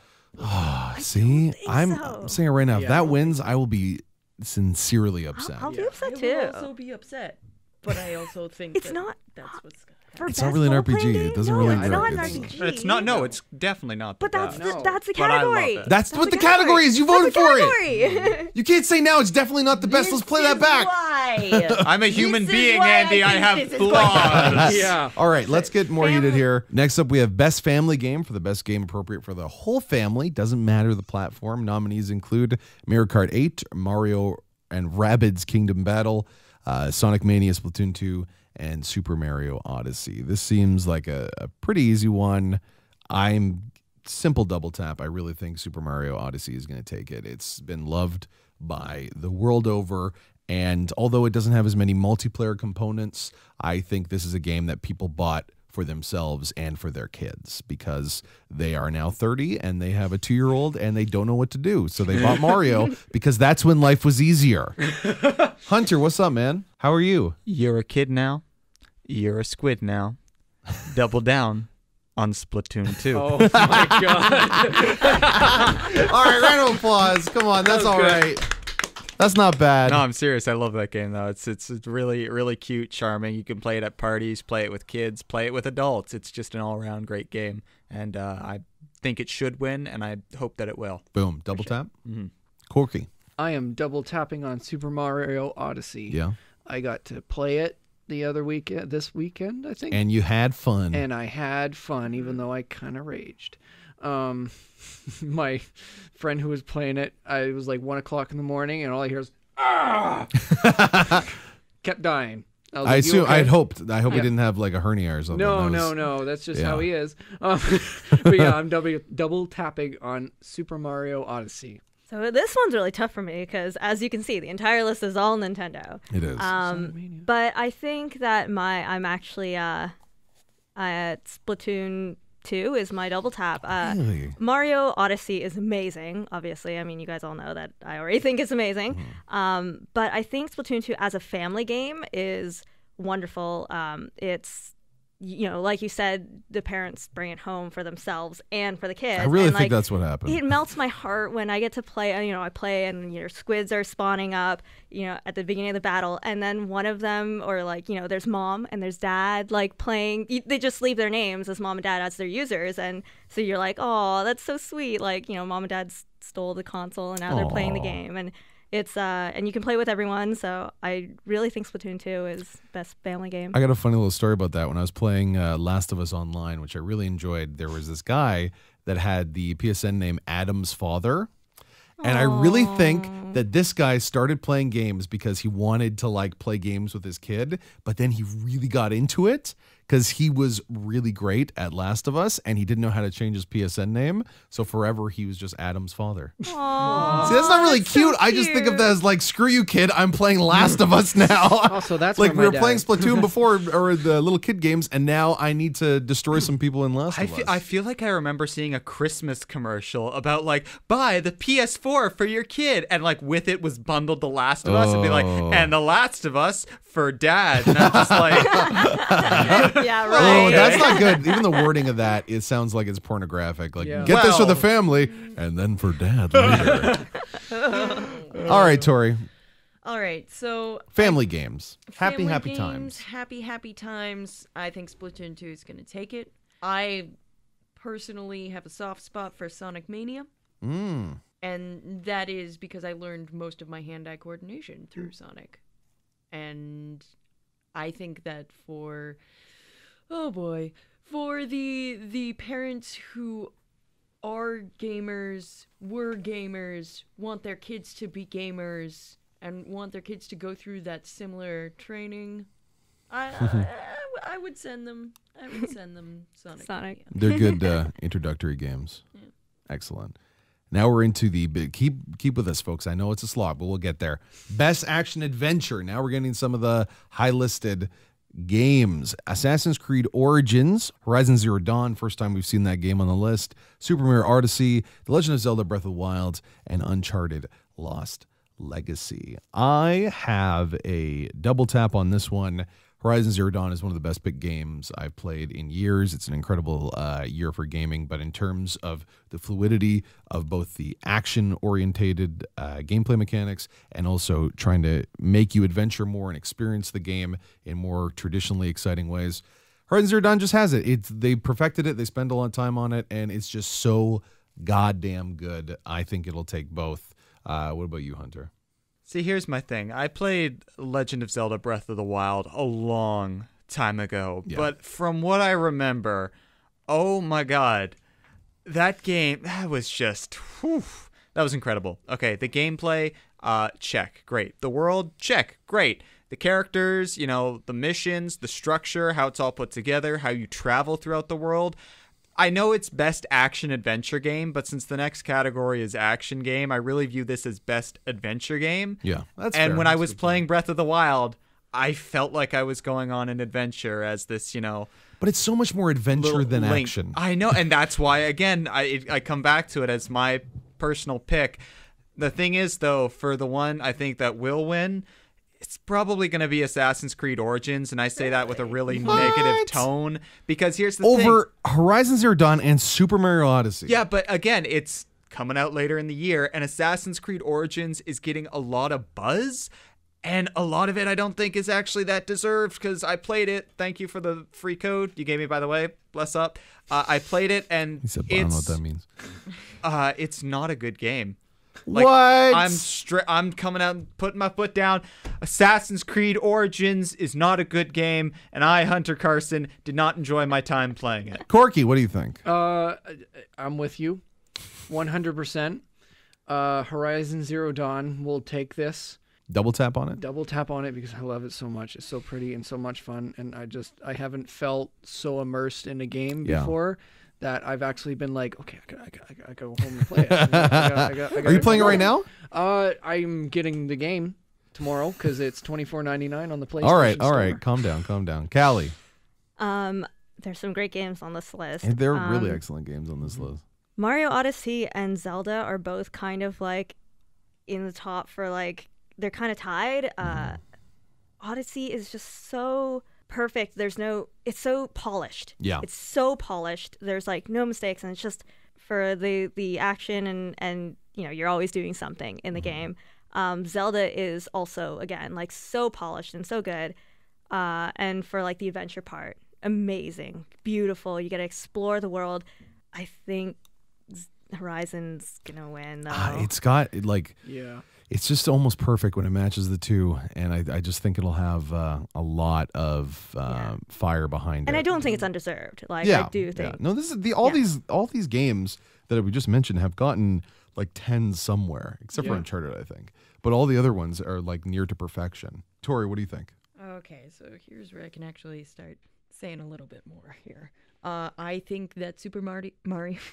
See, I'm so. saying it right now. If Yeah. that wins, I will be sincerely upset. I'll be upset I too. will also be upset, but I also think It's that not- that's what's gonna happen. For It's best not really an role-playing RPG. It game? doesn't No, really it's work. not an It's- RPG. It's not. No, it's definitely not. But that's No. that's the But I love category. it. That's what the category is. You voted That's for the it. category. You can't say now it's definitely not the best. Let's play that back. Why? I'm a human This is being, why Andy. I think have this is going flaws. Yeah. All right, let's get more heated here. Next up, we have Best Family Game for the best game appropriate for the whole family. Doesn't matter the platform. Nominees include Mario Kart 8, Mario and Rabbids Kingdom Battle, Sonic Mania Splatoon 2, and Super Mario Odyssey. This seems like a pretty easy one. I'm simple double tap. I really think Super Mario Odyssey is going to take it. It's been loved by the world over. And although it doesn't have as many multiplayer components, I think this is a game that people bought for themselves and for their kids because they are now 30 and they have a 2-year-old and they don't know what to do. So they bought Mario because that's when life was easier. Hunter, what's up, man? How are you? You're a kid now. You're a squid now. Double down on Splatoon 2. Oh my god. All right, round of applause. Come on, that's all right. That's not bad. No, I'm serious. I love that game though. It's really really cute, charming. You can play it at parties, play it with kids, play it with adults. It's just an all-around great game, and I think it should win, and I hope that it will. Boom, double tap. Corky. I am double tapping on Super Mario Odyssey. Yeah. I got to play it this weekend, I think. And you had fun. And I had fun, even though I kind of raged. My friend who was playing it, it was like 1 o'clock in the morning, and all I hear is "Ah!" Kept dying. I was I like, "You assume okay?" I hope he Yeah. didn't have like a hernia or something. No, That was- no. That's just yeah. how he is. But yeah, I'm double tapping on Super Mario Odyssey. So this one's really tough for me because, as you can see, the entire list is all Nintendo. It is. But I think that I'm actually at Splatoon 2 is my double tap. Really? Mario Odyssey is amazing, obviously. I mean, you guys all know that I already think it's amazing. But I think Splatoon 2 as a family game is wonderful. It's like you said, the parents bring it home for themselves and for the kids. I really and, think that's what happened. It melts my heart when I get to play. I play and squids are spawning up, at the beginning of the battle, and then one of them, or there's mom and there's dad playing. They just leave their names as mom and dad as their users, and so you're like, oh, that's so sweet. Mom and dad stole the console and now they're playing the game, and it's and you can play with everyone. So I really think Splatoon 2 is best family game. I got a funny little story about that. When I was playing Last of Us Online, which I really enjoyed, there was this guy that had the PSN name Adam's Father. And I really think that this guy started playing games because he wanted to play games with his kid, but then he really got into it because he was really great at Last of Us and he didn't know how to change his PSN name. So forever he was just Adam's Father. Aww, See, that's not really that's so cute. I just think of that as screw you, kid. I'm playing Last of Us now. Also, that's we where were my playing dad- Splatoon before, or the little kid games, and now I need to destroy some people in Last of Us. I feel like I remember seeing a Christmas commercial about buy the PS4 for your kid, and with it was bundled The Last of Us, and be and The Last of Us for Dad, and I'm just Yeah, Oh, right. that's not good. Even the wording of that, it sounds like it's pornographic. Yeah. Get this for the Well- family, and then for Dad later. All right, Tori. All right, so Family games. Happy family games, times. Happy times. I think Splatoon 2 is going to take it. I personally have a soft spot for Sonic Mania, and that is because I learned most of my hand-eye coordination through Sonic. And I think that for the parents who are gamers, were gamers, want their kids to be gamers, and want their kids to go through that similar training, I would send them. I would send them Sonic. Mania. They're good introductory games. Yeah. Excellent. Now we're into the big. Keep with us, folks. I know it's a slog, but we'll get there. Best action adventure. Now we're getting some of the high listed games. Assassin's Creed Origins, Horizon Zero Dawn, first time we've seen that game on the list. Super Mario Odyssey, The Legend of Zelda: Breath of the Wild, and Uncharted: Lost Legacy. I have a double tap on this one. Horizon Zero Dawn is one of the best pick games I've played in years. It's an incredible year for gaming, but in terms of the fluidity of both the action-orientated gameplay mechanics and also trying to make you adventure more and experience the game in more traditionally exciting ways, Horizon Zero Dawn just has it. They perfected it. They spend a lot of time on it, and it's just so goddamn good. I think it'll take both. What about you, Hunter? See, here's my thing. I played Legend of Zelda Breath of the Wild a long time ago, but from what I remember, oh my god, that game, that was just, that was incredible. Okay, the gameplay, check, great. The world, check, great. The characters, the missions, the structure, how it's all put together, how you travel throughout the world. I know it's best action adventure game, but since the next category is action game, I really view this as best adventure game. Yeah, that's and fair. when I That's was a good playing point. Breath of the Wild, I felt like I was going on an adventure as this, But it's so much more adventure little than link. action. I know, and that's why, again, I come back to it as my personal pick. The thing is, though, for the one I think that will win, it's probably going to be Assassin's Creed Origins, and I say that with a really negative tone, because here's the thing. Over Horizon Zero Dawn and Super Mario Odyssey. Yeah, but again, it's coming out later in the year, and Assassin's Creed Origins is getting a lot of buzz, and a lot of it I don't think is actually that deserved, because I played it. Thank you for the free code you gave me, by the way. Bless up. I played it, and He said, I don't know what that means. it's not a good game. What? I'm coming out and putting my foot down. Assassin's Creed Origins is not a good game, and I, Hunter Carson, did not enjoy my time playing it. Corky, what do you think? I'm with you 100%. Horizon Zero Dawn will take this. Double tap on it? Double tap on it because I love it so much. It's so pretty and so much fun, and I haven't felt so immersed in a game before that I've actually been like, okay, I go home and play it. Are you playing it right now? I'm getting the game tomorrow because it's $24.99 on the PlayStation All right. Store. Calm down. Callie. There's some great games on this list. And there are really excellent games on this list. Mario Odyssey and Zelda are both kind of in the top for they're kind of tied. Odyssey is just so perfect. It's so polished. Yeah. It's so polished. There's like no mistakes, and it's just for the action and you're always doing something in the game. Zelda is also, again, like so polished and so good. And for like the adventure part, amazing, beautiful. You get to explore the world. I think Horizon's gonna win though. It's got like, Yeah. it's just almost perfect when it matches the two, and I just think it'll have a lot of fire behind it. And I don't think it's undeserved. Like Yeah, I do think. yeah. No, this is all these games that we just mentioned have gotten like 10 somewhere, except for Yeah. Uncharted, I think. But all the other ones are like near to perfection. Tori, what do you think? Okay, so here's where I can actually start saying a little bit more here. I think that Super Mario,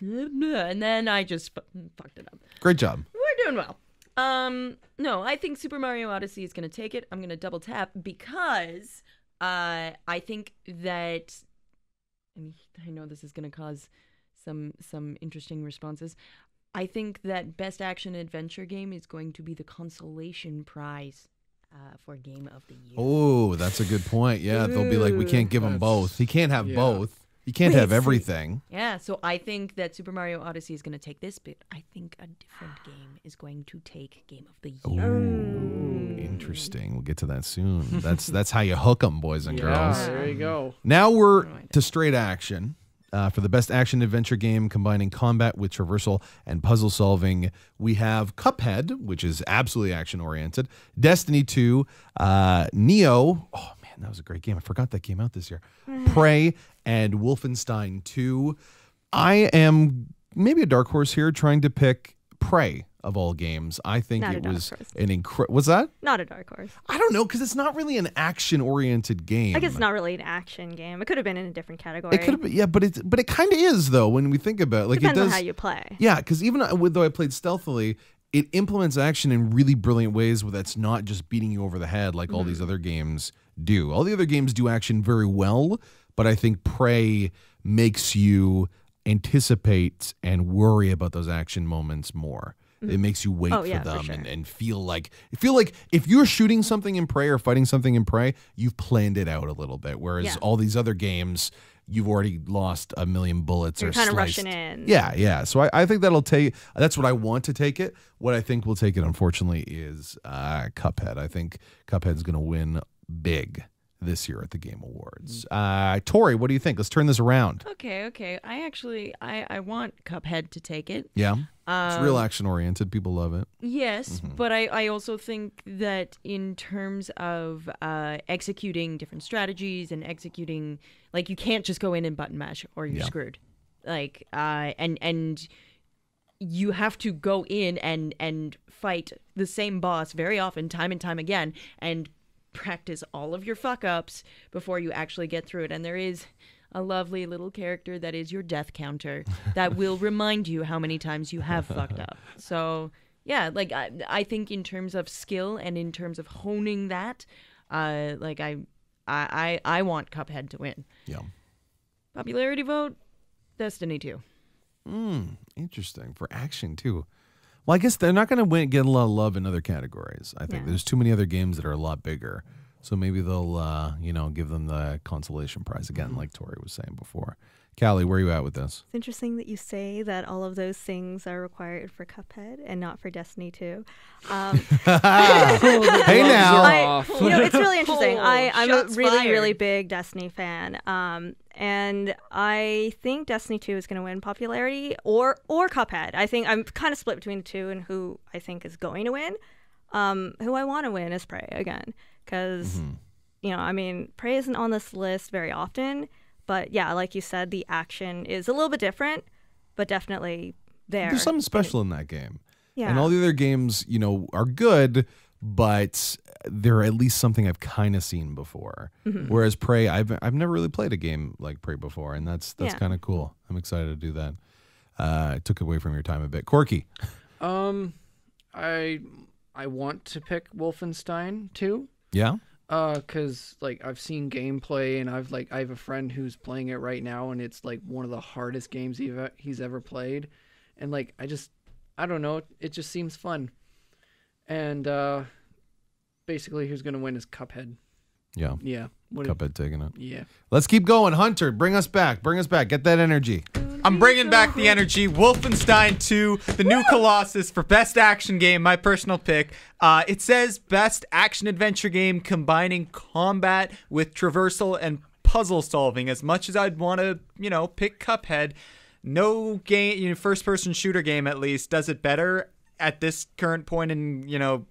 and then I just fucked it up. Great job. We're doing well. No, I think Super Mario Odyssey is going to take it. I'm going to double tap because I think that, and I know this is going to cause some interesting responses. I think that Best Action Adventure Game is going to be the consolation prize for Game of the Year. Oh, that's a good point. Yeah, they'll be like, we can't give him both. He can't have both. He can't have everything. Yeah, so I think that Super Mario Odyssey is going to take this, but I think a different game is going to take Game of the Year. Ooh, interesting. We'll get to that soon. That's how you hook them, boys and girls. Yeah, there you go. Now we're to straight action. For the best action adventure game combining combat with traversal and puzzle solving, we have Cuphead, which is absolutely action oriented, Destiny 2, Neo. Oh man, that was a great game. I forgot that came out this year. Prey and Wolfenstein 2. I am maybe a dark horse here, trying to pick Prey of all games. I think Not a it dark was horse. an incredible. What's that? Not a dark horse. I don't know, because it's not really an action oriented game. I guess it's not really an action game. It could have been in a different category. It could have been, yeah, but it kind of is though when we think about it. Like Depends it does. on how you play. Yeah, because even though I played stealthily, it implements action in really brilliant ways where that's not just beating you over the head like all these other games do. All the other games do action very well, but I think Prey makes you anticipate and worry about those action moments more. It makes you wait for them sure. and feel like if you're shooting something in Prey or fighting something in Prey, you've planned it out a little bit. Whereas all these other games, you've already lost a million bullets You're or kind of sliced. rushing in. Yeah. So I think that'll take. That's what I want to take it. What I think will take it, unfortunately, is Cuphead. I think Cuphead's going to win big this year at the Game Awards. Tori, what do you think? Let's turn this around. Okay. I want Cuphead to take it. Yeah. It's real action oriented. People love it. Yes, but I also think that in terms of executing different strategies and executing, like, you can't just go in and button mash or you're screwed. Like, and you have to go in and fight the same boss very often, time and time again, and practice all of your fuck ups before you actually get through it. And there is a lovely little character that is your death counter that will remind you how many times you have fucked up. So yeah, like I think in terms of skill and in terms of honing that, like I want Cuphead to win. Yeah. Popularity vote, Destiny 2. Interesting. For action too. Well, I guess they're not going to get a lot of love in other categories. I think there's too many other games that are a lot bigger. So maybe they'll, give them the consolation prize again, like Tori was saying before. Callie, where are you at with this? It's interesting that you say that all of those things are required for Cuphead and not for Destiny 2. Hey now. It's really interesting. I'm a shots really, fired. really big Destiny fan. And I think Destiny 2 is going to win popularity or Cuphead. I think I'm kind of split between the two and who I think is going to win. Who I want to win is Prey again. Because, Prey isn't on this list very often. But yeah, like you said, the action is a little bit different, but definitely there. There's something special in that game. Yeah. And all the other games, are good, but they're at least something I've kind of seen before. Whereas Prey, I've never really played a game like Prey before, and that's kind of cool. I'm excited to do that. It took away from your time a bit. Corky. I want to pick Wolfenstein 2. Yeah? Cause like I've seen gameplay and I have a friend who's playing it right now and it's like one of the hardest games he's ever played, and like I don't know, it just seems fun, and basically who's gonna win is Cuphead. Yeah. Yeah. Cuphead taking it. Yeah. Let's keep going. Hunter, bring us back. Bring us back. Get that energy. I'm bringing back the energy. Wolfenstein 2, the new Colossus for best action game, my personal pick. It says best action-adventure game combining combat with traversal and puzzle solving. As much as I'd want to, pick Cuphead, no game, first-person shooter game at least, does it better at this current point in,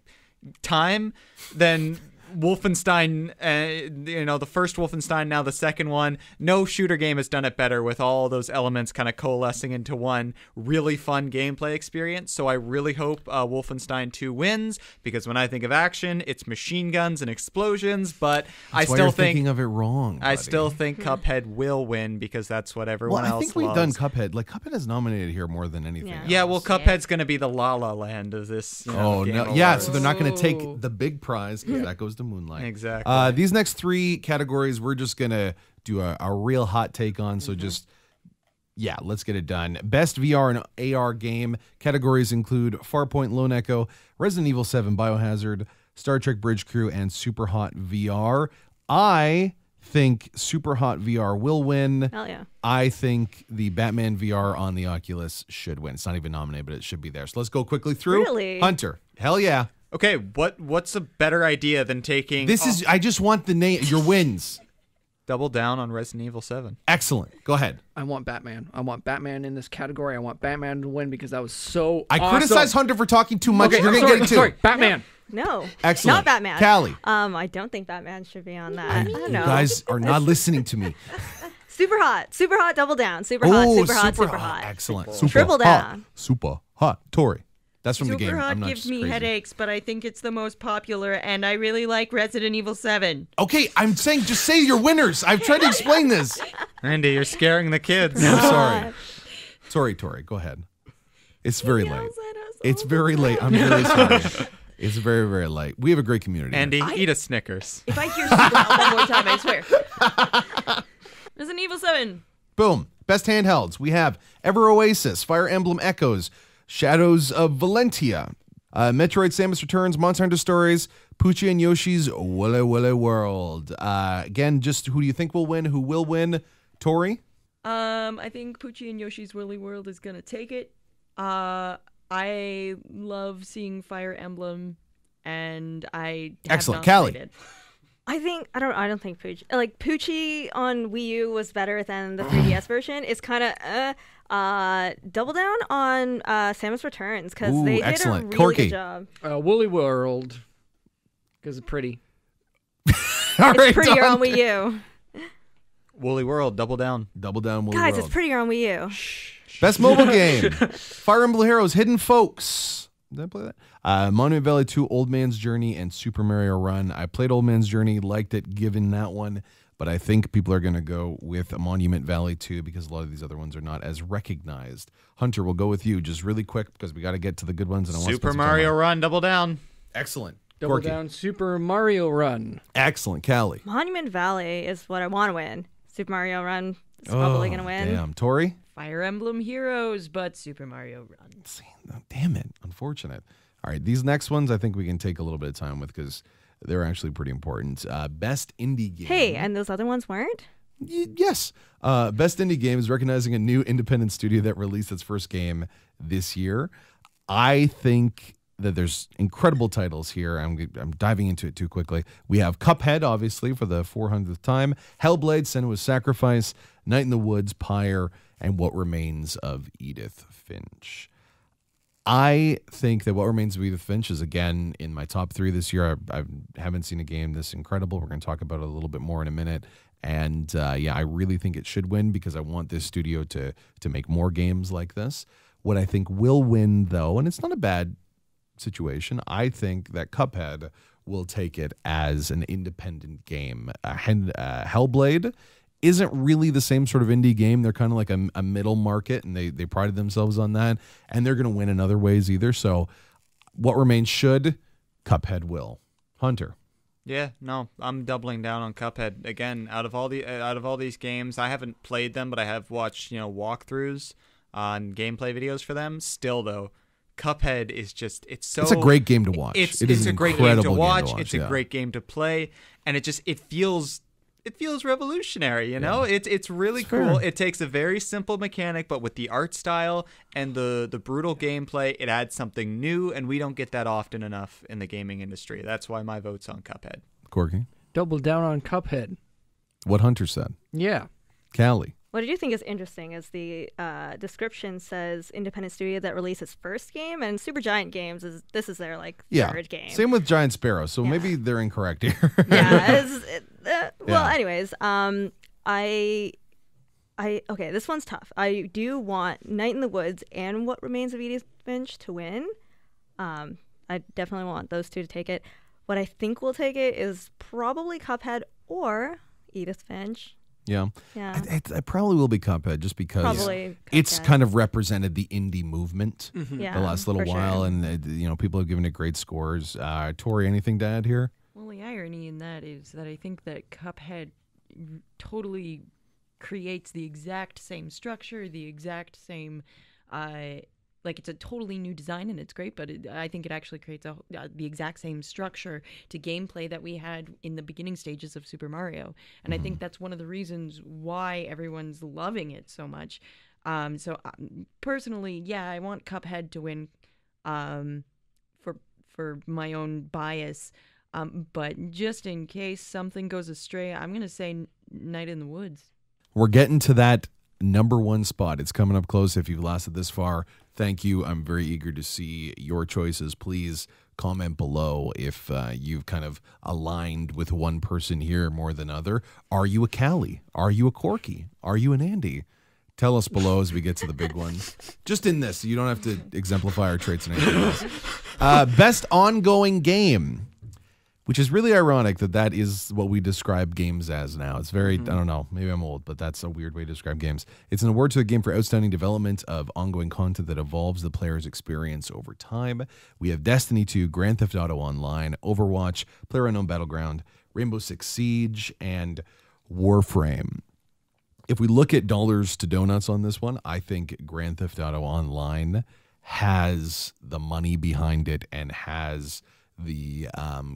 time than Wolfenstein, the first Wolfenstein, now the second one. No shooter game has done it better with all those elements kind of coalescing into one really fun gameplay experience. So I really hope Wolfenstein 2 wins, because when I think of action, it's machine guns and explosions, but That's why you're thinking of it wrong, buddy. I still think Cuphead will win, because that's what everyone else I think we've loves. done Cuphead. Like, Cuphead is nominated here more than anything else. Yeah, well, Cuphead's going to be the La La Land of this. Game no. Awards. Yeah, so they're not going to take the big prize, because that goes to Moonlight. Exactly. These next three categories, we're just going to do a real hot take on. So let's get it done. Best VR and AR game categories include Farpoint, Lone Echo, Resident Evil 7, Biohazard, Star Trek Bridge Crew, and Super Hot VR. I think Super Hot VR will win. Hell yeah. I think the Batman VR on the Oculus should win. It's not even nominated, but it should be there. So let's go quickly through. Really? Hunter. Hell yeah. Okay, what's a better idea than taking... I just want the name, your wins. Double down on Resident Evil 7. Excellent. Go ahead. I want Batman. I want Batman in this category. I want Batman to win because that was so I awesome. criticize Hunter for talking too much. Okay, You're I'm going to get it too. sorry. Batman. No. Excellent. Not Batman. Callie. I don't think Batman should be on that. I don't know. You guys are not listening to me. Super hot, double down. Super hot, super hot. Excellent. Triple down. Super hot. Tori. That's from the game. Super I'm Hot not gives just me crazy. headaches, but I think it's the most popular, and I really like Resident Evil 7. Okay, I'm saying just say your winners. I've tried to explain this. Andy, you're scaring the kids. I'm sorry. Sorry, Tori. Go ahead. It's very late. It's very late. I'm very sorry. It's very, very late. We have a great community. Andy, eat a Snickers. If I hear Super Hot one more time, I swear. Resident Evil 7. Boom. Best handhelds. We have Ever Oasis, Fire Emblem Echoes, Shadows of Valentia, Metroid Samus Returns, Monster Hunter Stories, Poochie and Yoshi's Woolly Woolly World. Again, just who do you think will win? Who will win? Tori? I think Poochie and Yoshi's Woolly World is going to take it. I love seeing Fire Emblem, and I have Excellent. not Callie. played it. I don't think Poochie on Wii U was better than the 3DS version. It's kind of double down on Samus Returns, because they did excellent. a really Corky. good job. Woolly World because it's pretty. All It's right, prettier on Hunter. Wii U. Woolly World, double down. Double down, Woolly Guys, World. it's prettier on Wii U. Best mobile game. Fire Emblem Heroes, Hidden Folks. Did I play that? Monument Valley 2, Old Man's Journey, and Super Mario Run. I played Old Man's Journey, liked it given that one, but I think people are going to go with Monument Valley 2 because a lot of these other ones are not as recognized. Hunter, we'll go with you just really quick because we got to get to the good ones. And I want to Super spend some time Mario on it. Run, double down. Excellent. Double Corky. down Super Mario Run. Excellent. Callie. Monument Valley is what I want to win. Super Mario Run is probably going to win. Damn. Tori? Fire Emblem Heroes, but Super Mario Run. Damn it. Unfortunate. All right. These next ones I think we can take a little bit of time with because they're actually pretty important. Best indie game. Hey, and those other ones weren't? Yes. Best indie game is recognizing a new independent studio that released its first game this year. I think that there's incredible titles here. I'm diving into it too quickly. We have Cuphead, obviously, for the 400th time. Hellblade, Senua's Sacrifice, Night in the Woods, Pyre, and What Remains of Edith Finch. I think that What Remains of Edith Finch is, again, in my top 3 this year. I haven't seen a game this incredible. We're going to talk about it a little bit more in a minute. And, I really think it should win because I want this studio to make more games like this. What I think will win, though, and it's not a bad situation, I think that Cuphead will take it as an independent game. Hellblade isn't really the same sort of indie game. They're kind of like a middle market, and they prided themselves on that, and they're going to win in other ways either. So What Remains should, Cuphead will. Hunter. Yeah, no, I'm doubling down on Cuphead again. Out of all these games, I haven't played them, but I have watched walkthroughs on gameplay videos for them. Still though, Cuphead is just, it's a great game to watch. It's an a great game to incredible watch. It's a yeah. great game to play, and it feels revolutionary, you know? It's really cool. It takes a very simple mechanic, but with the art style and the brutal gameplay, it adds something new, and we don't get that often enough in the gaming industry. That's why my vote's on Cuphead. Corky? Double down on Cuphead. What Hunter said. Yeah. Callie? What I do think is interesting is the description says independent studio that released its first game, and Supergiant Games this is their third game. Same with Giant Sparrow, so maybe they're incorrect here. Well, anyways, okay, this one's tough. I do want Night in the Woods and What Remains of Edith Finch to win. I definitely want those two to take it. What I think will take it is probably Cuphead or Edith Finch. Yeah. It probably will be Cuphead just because it's Cuphead. kind of represented the indie movement Yeah, the last little while, sure. and people have given it great scores. Tori, anything to add here? Well, the irony in that is that I think that Cuphead totally creates the exact same structure, the exact same, it's a totally new design and it's great, but I think it actually creates the exact same structure to gameplay that we had in the beginning stages of Super Mario. And I think that's one of the reasons why everyone's loving it so much. Personally, I want Cuphead to win for my own bias. But just in case something goes astray, I'm going to say Night in the Woods. We're getting to that number one spot. It's coming up close. If you've lasted this far, thank you. I'm very eager to see your choices. Please comment below if you've kind of aligned with one person here more than other. Are you a Callie? Are you a Corky? Are you an Andy? Tell us below as we get to the big ones. Just in this. You don't have to exemplify our traits and anything else. Best ongoing game, which is really ironic that is what we describe games as now. It's very, I don't know, maybe I'm old, but that's a weird way to describe games. It's an award to a game for outstanding development of ongoing content that evolves the player's experience over time. We have Destiny 2, Grand Theft Auto Online, Overwatch, PlayerUnknown Battleground, Rainbow Six Siege, and Warframe. If we look at dollars to donuts on this one, I think Grand Theft Auto Online has the money behind it and has the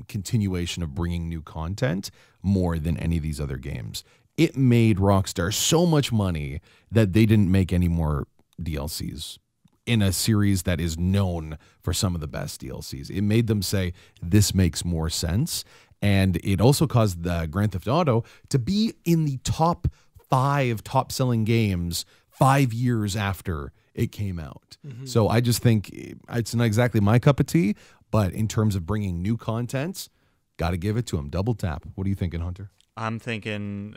continuation of bringing new content more than any of these other games. It made Rockstar so much money that they didn't make any more DLCs in a series that is known for some of the best DLCs. It made them say, this makes more sense. And it also caused the Grand Theft Auto to be in the top 5 top-selling games 5 years after it came out. So I just think it's not exactly my cup of tea, but in terms of bringing new content, got to give it to them. Double tap. What are you thinking, Hunter? I'm thinking,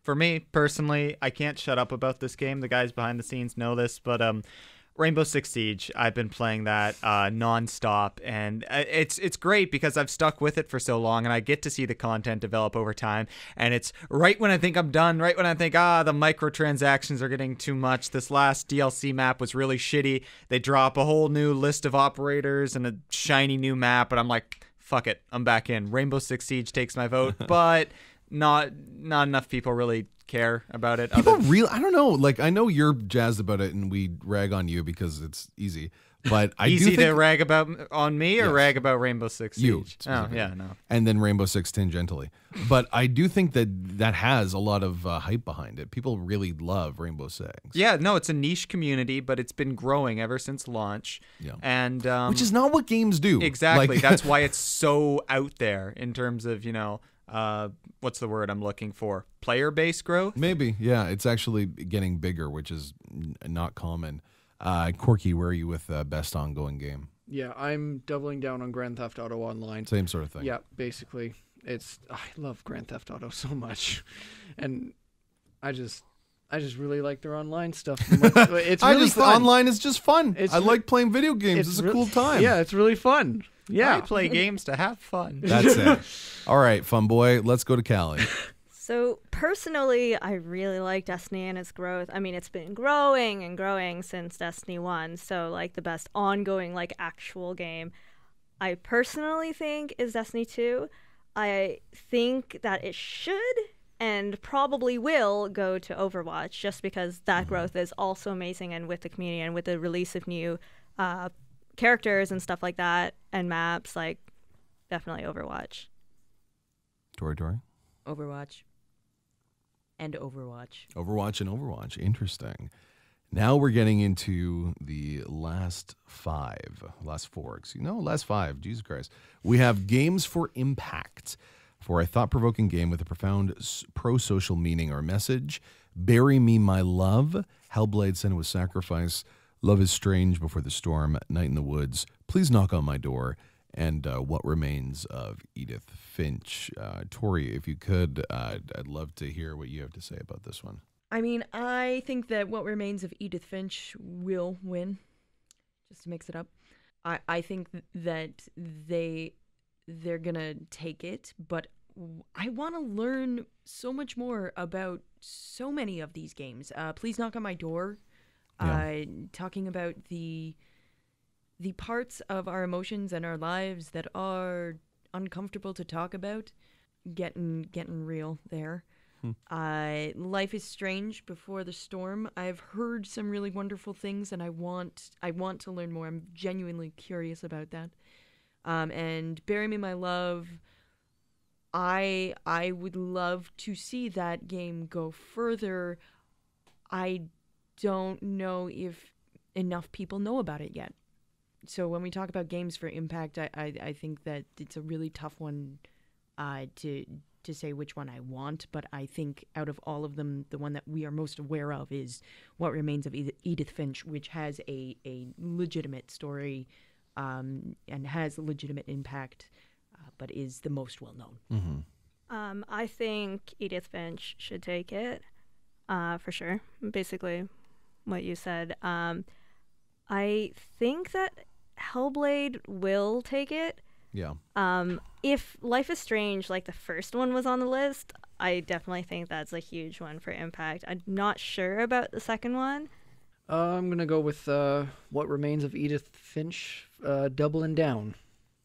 for me personally, I can't shut up about this game. The guys behind the scenes know this, but Rainbow Six Siege, I've been playing that nonstop, and it's great because I've stuck with it for so long, and I get to see the content develop over time. And it's right when I think I'm done, right when I think, the microtransactions are getting too much. This last DLC map was really shitty. They drop a whole new list of operators and a shiny new map, and I'm like, fuck it, I'm back in. Rainbow Six Siege takes my vote, but not enough people really care about it. People really, I don't know. Like, I know you're jazzed about it, and we rag on you because it's easy. But I easy do to think, rag about on me or Yes. rag about Rainbow Six Siege? You, Oh specifically. yeah, no. and then Rainbow Six tangentially. But I do think that has a lot of hype behind it. People really love Rainbow Six. Yeah, no, it's a niche community, but it's been growing ever since launch. Yeah. And Which is not what games do. exactly Like, that's why it's so out there in terms of what's the word I'm looking for? Player base growth. maybe, yeah, it's actually getting bigger, which is not common. Corky, where are you with best ongoing game? Yeah, I'm doubling down on Grand Theft Auto Online. Same sort of thing. Yeah, basically. I love Grand Theft Auto so much. And I just really like their online stuff. It's really fun. Online is just fun. It's I re- like playing video games. It's a cool time. Yeah, it's really fun. Yeah. I play games to have fun. That's it. All right, fun boy. Let's go to Callie. So personally, I really like Destiny and its growth. I mean, it's been growing and growing since Destiny 1. So like the best ongoing actual game I personally think is Destiny 2. I think that it should and probably will go to Overwatch just because that growth is also amazing, and with the community and with the release of new characters and stuff like that and maps, like definitely Overwatch. Tori? Overwatch. And Overwatch. Overwatch and Overwatch. Interesting. Now we're getting into the last four. Last five. Jesus Christ. We have Games for Impact, for a thought-provoking game with a profound pro-social meaning or message. Bury Me, My Love. Hellblade: Senua's Sacrifice. Love is Strange Before the Storm. Night in the Woods. Please Knock on My Door. And What Remains of Edith Finch. Tori, if you could, I'd love to hear what you have to say about this one. I mean, I think that What Remains of Edith Finch will win, just to mix it up. I think that they're gonna take it, but I want to learn so much more about so many of these games. Please Knock on My Door, talking about the parts of our emotions and our lives that are uncomfortable to talk about, getting real there. Life is Strange Before the Storm. I've heard some really wonderful things, and I want to learn more. I'm genuinely curious about that. And Bury Me, My Love. I would love to see that game go further. I don't know if enough people know about it yet. So when we talk about Games for Impact, I think that it's a really tough one to say which one I want, but I think out of all of them, the one that we are most aware of is What Remains of Edith Finch, which has a legitimate story and has a legitimate impact, but is the most well-known. Mm-hmm. I think Edith Finch should take it, for sure. Basically what you said. I think that Hellblade will take it. Yeah. If Life is Strange, like the first one, was on the list, I definitely think that's a huge one for Impact. I'm not sure about the second one. I'm going to go with What Remains of Edith Finch, doubling down.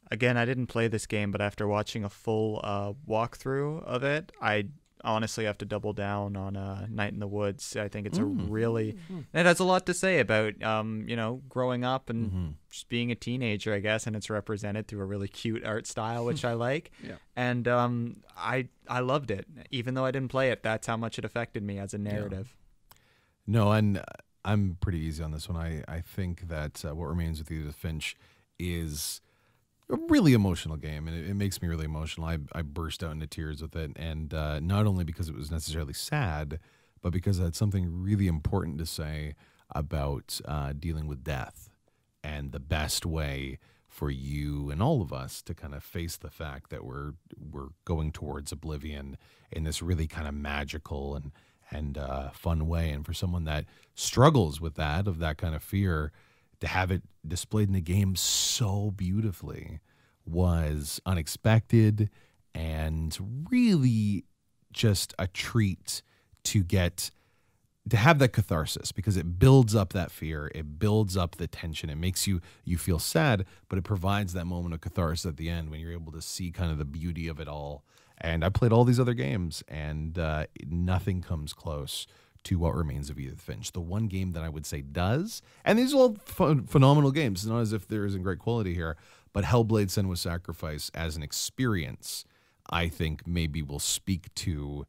Again, I didn't play this game, but after watching a full walkthrough of it, I honestly have to double down on Night in the Woods. I think it's a really... It has a lot to say about, growing up and just being a teenager, I guess, and it's represented through a really cute art style, which I like. Yeah. And I loved it. Even though I didn't play it, that's how much it affected me as a narrative. Yeah. No, and I'm pretty easy on this one. I think that What Remains of Edith Finch is a really emotional game, and it makes me really emotional. I burst out into tears with it, and not only because it was necessarily sad, but because it had something really important to say about dealing with death and the best way for you and all of us to kind of face the fact that we're going towards oblivion in this really kind of magical and fun way. And for someone that struggles with that kind of fear, to have it displayed in the game so beautifully was unexpected and really just a treat to have that catharsis, because it builds up that fear, it builds up the tension, it makes you feel sad, but it provides that moment of catharsis at the end when you're able to see kind of the beauty of it all. And I played all these other games, and nothing comes close to What Remains of Edith Finch. The one game that I would say does, and these are all phenomenal games, it's not as if there isn't great quality here, but Hellblade: Senua's Sacrifice as an experience, I think maybe will speak to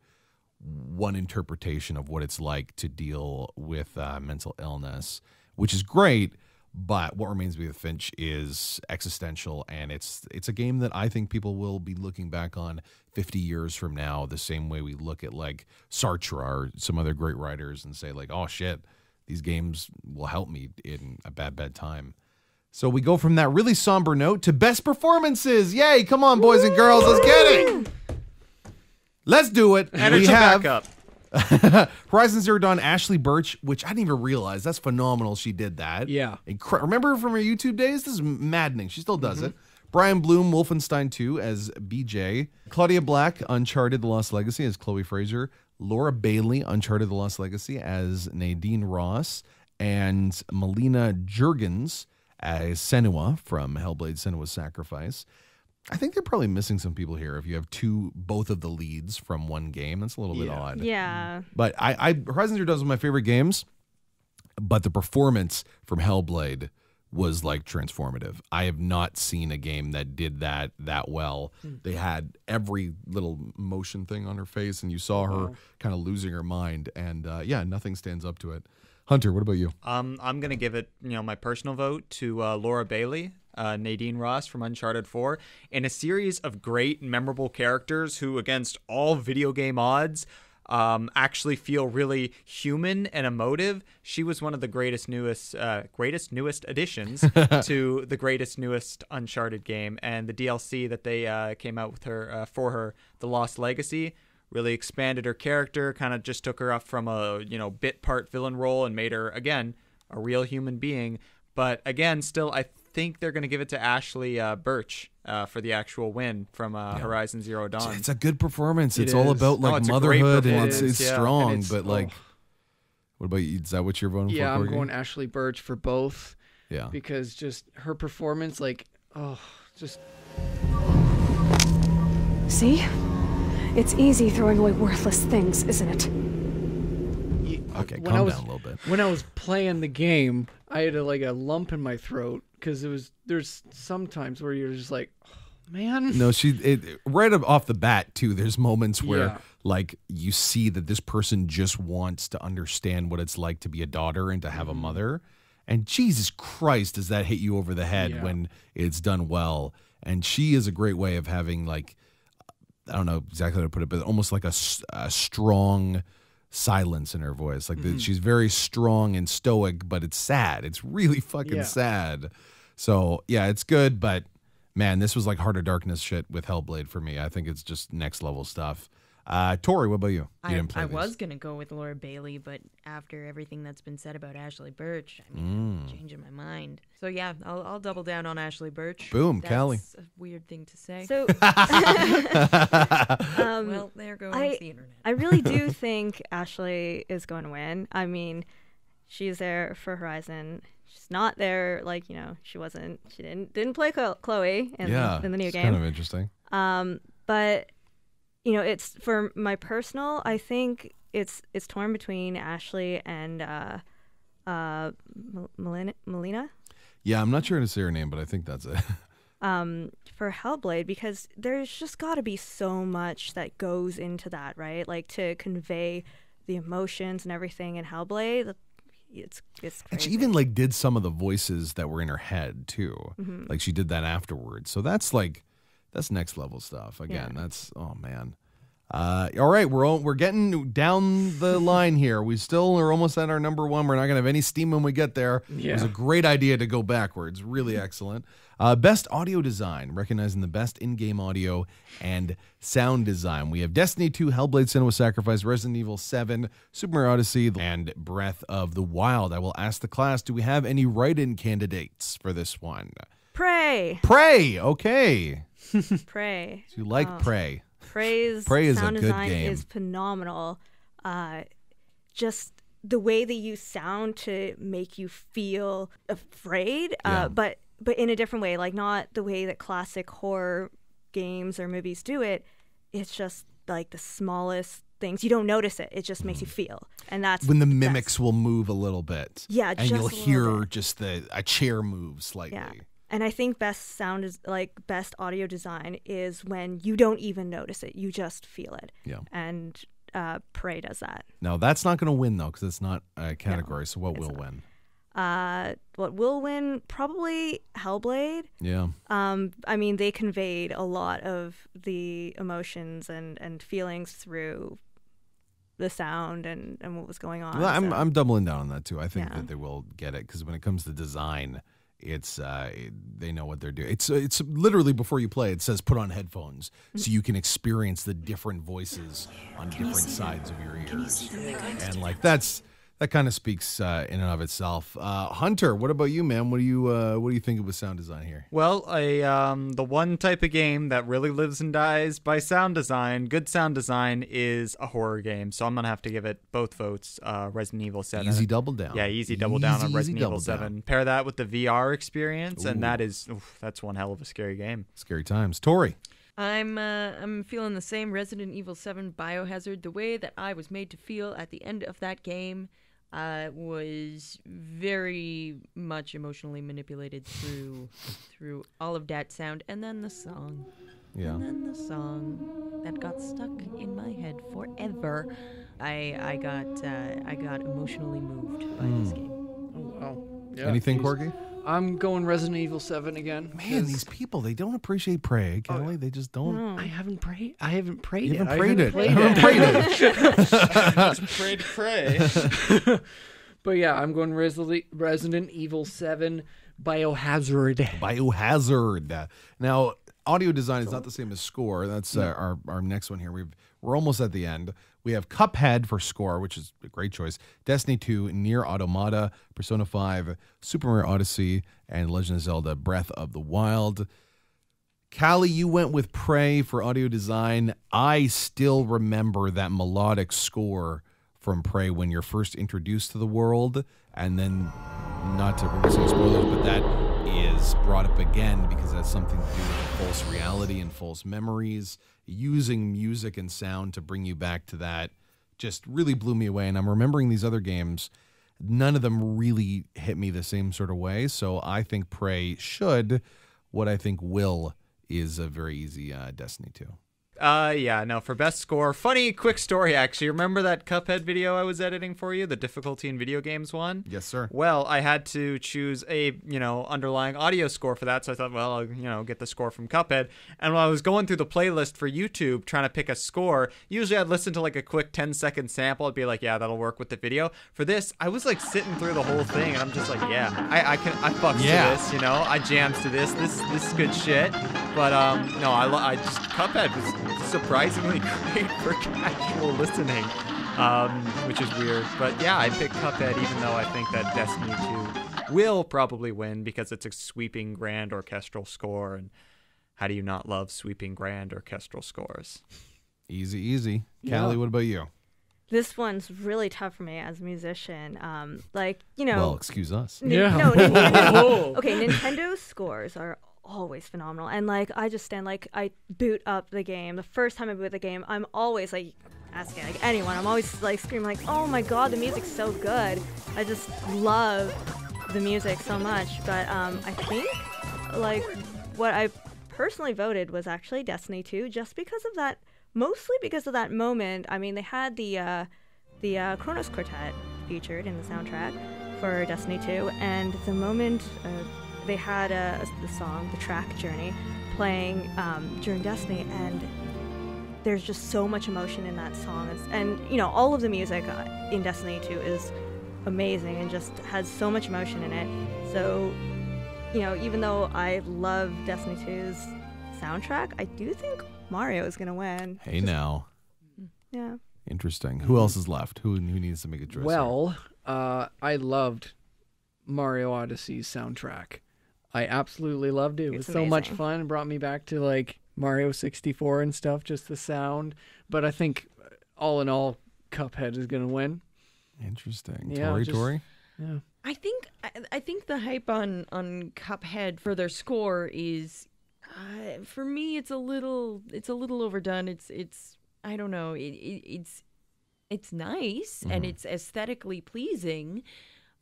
one interpretation of what it's like to deal with mental illness, which is great. But What Remains of Edith Finch is existential, and it's a game that I think people will be looking back on 50 years from now the same way we look at like Sartre or some other great writers and say like, oh shit, these games will help me in a bad time. So we go from that really somber note to best performances. Yay, come on boys and girls, let's get it. Let's do it. And it's back up. Horizon Zero Dawn, Ashley Birch, which I didn't even realize. That's phenomenal. She did that. Yeah. Remember her from her YouTube days? This is maddening. She still does it. Brian Bloom, Wolfenstein 2 as BJ. Claudia Black, Uncharted: The Lost Legacy as Chloe Fraser. Laura Bailey, Uncharted: The Lost Legacy as Nadine Ross. And Melina Jurgens as Senua from Hellblade: Senua's Sacrifice. I think they're probably missing some people here if you have both of the leads from one game. That's a little bit odd. Yeah. But Horizon Zero Dawn is one of my favorite games, but the performance from Hellblade was like transformative. I have not seen a game that did that well. They had every little motion thing on her face, and you saw her kind of losing her mind. And yeah, nothing stands up to it. Hunter, what about you? I'm gonna give it, my personal vote to Laura Bailey, Nadine Ross from Uncharted 4, in a series of great, memorable characters who, against all video game odds, actually feel really human and emotive. She was one of the greatest newest additions to the greatest newest Uncharted game, and the DLC that they came out with her for her, The Lost Legacy, really expanded her character, kind of just took her up from a bit part villain role and made her again a real human being. But again, still, I think they're going to give it to Ashley Birch for the actual win from Horizon Zero Dawn. It's a good performance. It's It all is. about like it's a motherhood, great and it's performance, yeah. strong. And it's- but like, what about you? Is that what you're voting for? Yeah, I'm Corgi? going Ashley Birch for both Yeah. because just her performance, just See? It's easy throwing away worthless things, isn't it? Okay, when I calm was- down a little bit. when I was playing the game, I had a lump in my throat because there's some times where you're just like, oh, man. No, right off the bat too. There's moments where Yeah. like you see that this person just wants to understand what it's like to be a daughter and to have a mother. And Jesus Christ, does that hit you over the head Yeah. when it's done well? And she is a great way of having like, I don't know exactly how to put it, but almost like a strong silence in her voice. Like she's very strong and stoic, but it's sad. It's really fucking Yeah. sad. So yeah, it's good, but man, this was like Heart of Darkness shit with Hellblade for me. I think it's just next level stuff. Tori, what about you? You didn't play I these. was gonna go with Laura Bailey, but after everything that's been said about Ashley Birch, I'm changing my mind. So yeah, I'll double down on Ashley Birch. Boom, That's Callie. a weird thing to say. So, well, there goes the internet. I really do think Ashley is going to win. I mean, she's there for Horizon. She's not there, she didn't play Chloe in the new it's game. kind of interesting. But it's for my personal. I think it's torn between Ashley and Melina. Yeah, I'm not sure how to say her name, but I think that's it. For Hellblade, because there's just got to be so much that goes into that, right? Like to convey the emotions and everything in Hellblade. It's crazy. And she even like did some of the voices that were in her head too. Mm-hmm. Like she did that afterwards. So that's next level stuff. Again, that's oh man. All right, we're getting down the line here. We still are almost at our number one. We're not gonna have any steam when we get there. It was a great idea to go backwards. Really excellent. Best audio design, recognizing the best in-game audio and sound design. We have Destiny 2, Hellblade: Senua's Sacrifice, Resident Evil 7, Super Mario Odyssey, and Breath of the Wild. I will ask the class, do we have any write-in candidates for this one? Prey. Okay. Prey. So you like Prey. Prey's Prey is a sound good design game. is phenomenal. Just the way they use sound to make you feel afraid, Yeah. but in a different way, like not the way that classic horror games or movies do it. It's just like the smallest things. You don't notice it. It just makes you feel. And that's When the best. mimics will move a little bit. Yeah, and just you'll a little hear bit. just a chair move slightly. Yeah. And I think best sound is best audio design is when you don't even notice it. You just feel it. Yeah. And Prey does that. Now that's not going to win though, because it's not a category. So what it's will not. win? What will win? Probably Hellblade. Yeah. I mean, they conveyed a lot of the emotions and feelings through the sound and what was going on. Well, so. I'm doubling down on that too. I think Yeah. that they will get it because when it comes to design, it's they know what they're doing. It's literally before you play. It says put on headphones so you can experience the different voices on different sides of your ears, and like that kind of speaks in and of itself. Hunter, what about you, man? What do you think of with sound design here? Well, the one type of game that really lives and dies by sound design, good sound design, is a horror game. So I'm gonna have to give it both votes. Resident Evil 7. Easy double down. Yeah, easy double down on Easy Resident Evil double 7. down. Pair that with the VR experience, and Ooh. that's one hell of a scary game. Scary times. Tori. I'm feeling the same Resident Evil 7 Biohazard, the way that I was made to feel at the end of that game. was very much emotionally manipulated through all of that sound, and then the song. Yeah. And then the song that got stuck in my head forever. I got emotionally moved by this game. Oh wow. Yeah, Anything, geez. Corky? I'm going Resident Evil 7 again. Man, these people, they don't appreciate Prey, Kelly. They just don't. I haven't prayed. I haven't prayed You it. haven't I prayed it. played I haven't prayed it. Pray. But yeah, I'm going Resident Evil 7 Biohazard. Biohazard. Now, audio design is not the same as score. That's our next one here. We're almost at the end. We have Cuphead for score, which is a great choice. Destiny 2, Nier Automata, Persona 5, Super Mario Odyssey, and Legend of Zelda Breath of the Wild. Callie, you went with Prey for audio design. I still remember that melodic score from Prey when you're first introduced to the world, and then, not to release any spoilers, but that is brought up again because it has something to do with false reality and false memories. Using music and sound to bring you back to that just really blew me away. And I'm remembering these other games. None of them really hit me the same sort of way. So I think Prey should. What I think will is a very easy Destiny 2. Yeah, no, for best score. Funny, quick story, actually. Remember that Cuphead video I was editing for you? The difficulty in video games one? Yes, sir. Well, I had to choose a, underlying audio score for that. So I thought, well, I'll, get the score from Cuphead. And when I was going through the playlist for YouTube trying to pick a score, usually I'd listen to like a quick 10-second sample. I'd be like, yeah, that'll work with the video. For this, I was like sitting through the whole thing and I'm just like, yeah, I fucks to this, I jams to this. This is good shit. But no, I just Cuphead was surprisingly great for casual listening, which is weird. But yeah, I picked Cuphead even though I think that Destiny 2 will probably win because it's a sweeping grand orchestral score. And how do you not love sweeping grand orchestral scores? Easy. Callie, what about you? This one's really tough for me as a musician. Well, excuse us. No, Nintendo. Okay, Nintendo scores are always phenomenal, and I just stand I boot up the game. The first time I boot the game, I'm always asking anyone. I'm always screaming oh my god, the music's so good. I just love the music so much. But I think what I personally voted was actually Destiny 2, just because of that. Mostly because of that moment. I mean, they had the Kronos Quartet featured in the soundtrack for Destiny 2, and the moment they had the song, the track Journey, playing during Destiny, and there's just so much emotion in that song. And all of the music in Destiny 2 is amazing and just has so much emotion in it. So, even though I love Destiny 2's soundtrack, I do think Mario is going to win. Hey, now. Yeah. Interesting. Who else is left? Who needs to make a choice? Well, I loved Mario Odyssey's soundtrack. I absolutely loved it. It was so much fun. It brought me back to Mario 64 and stuff, just the sound. But I think all in all, Cuphead is going to win. Interesting. Yeah, Tori? Yeah. I think the hype on Cuphead for their score is, for me, it's a little overdone. It's I don't know. It's nice and it's aesthetically pleasing,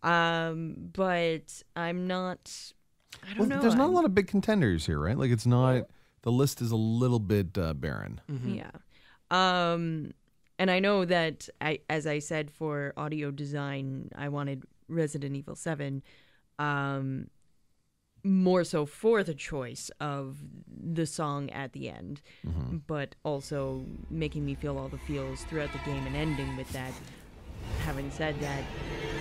but I'm not. I don't know. There's not a lot of big contenders here, right? It's not. The list is a little bit barren. Mm-hmm. Yeah. And I know that as I said, for audio design, I wanted Resident Evil 7. More so for the choice of the song at the end, but also making me feel all the feels throughout the game and ending with that. Having said that,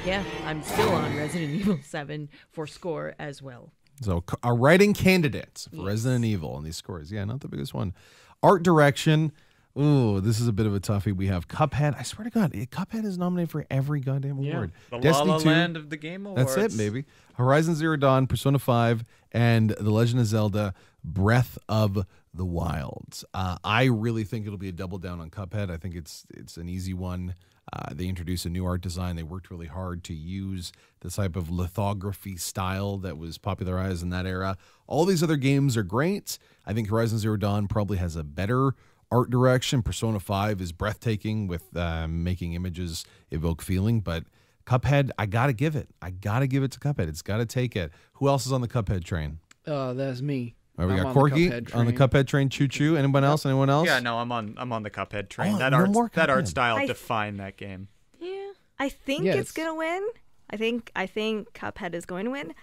yeah, I'm still on Resident Evil 7 for score as well. So our writing candidates for Resident Evil and these scores. Yeah, not the biggest one. Art direction. Ooh, this is a bit of a toughie. We have Cuphead. I swear to God, Cuphead is nominated for every goddamn award. The Destiny La La 2, Land of the Game Awards. That's it, baby. Horizon Zero Dawn, Persona 5, and The Legend of Zelda Breath of the Wilds. I really think it'll be a double down on Cuphead. I think it's an easy one. They introduced a new art design. They worked really hard to use the type of lithography style that was popularized in that era. All these other games are great. I think Horizon Zero Dawn probably has a better art direction. Persona 5 is breathtaking with making images evoke feeling, but Cuphead, I got to give it. I got to give it to Cuphead. It's got to take it. Who else is on the Cuphead train? That's me. All right, we I'm got on the Corky Cuphead on the train. Cuphead train. Choo choo. Anyone else? Anyone else? Yeah, no, I'm on the Cuphead train. Oh, that no more that art Cuphead. style defined that game. Yeah. I think Yeah, it's gonna win. I think Cuphead is going to win.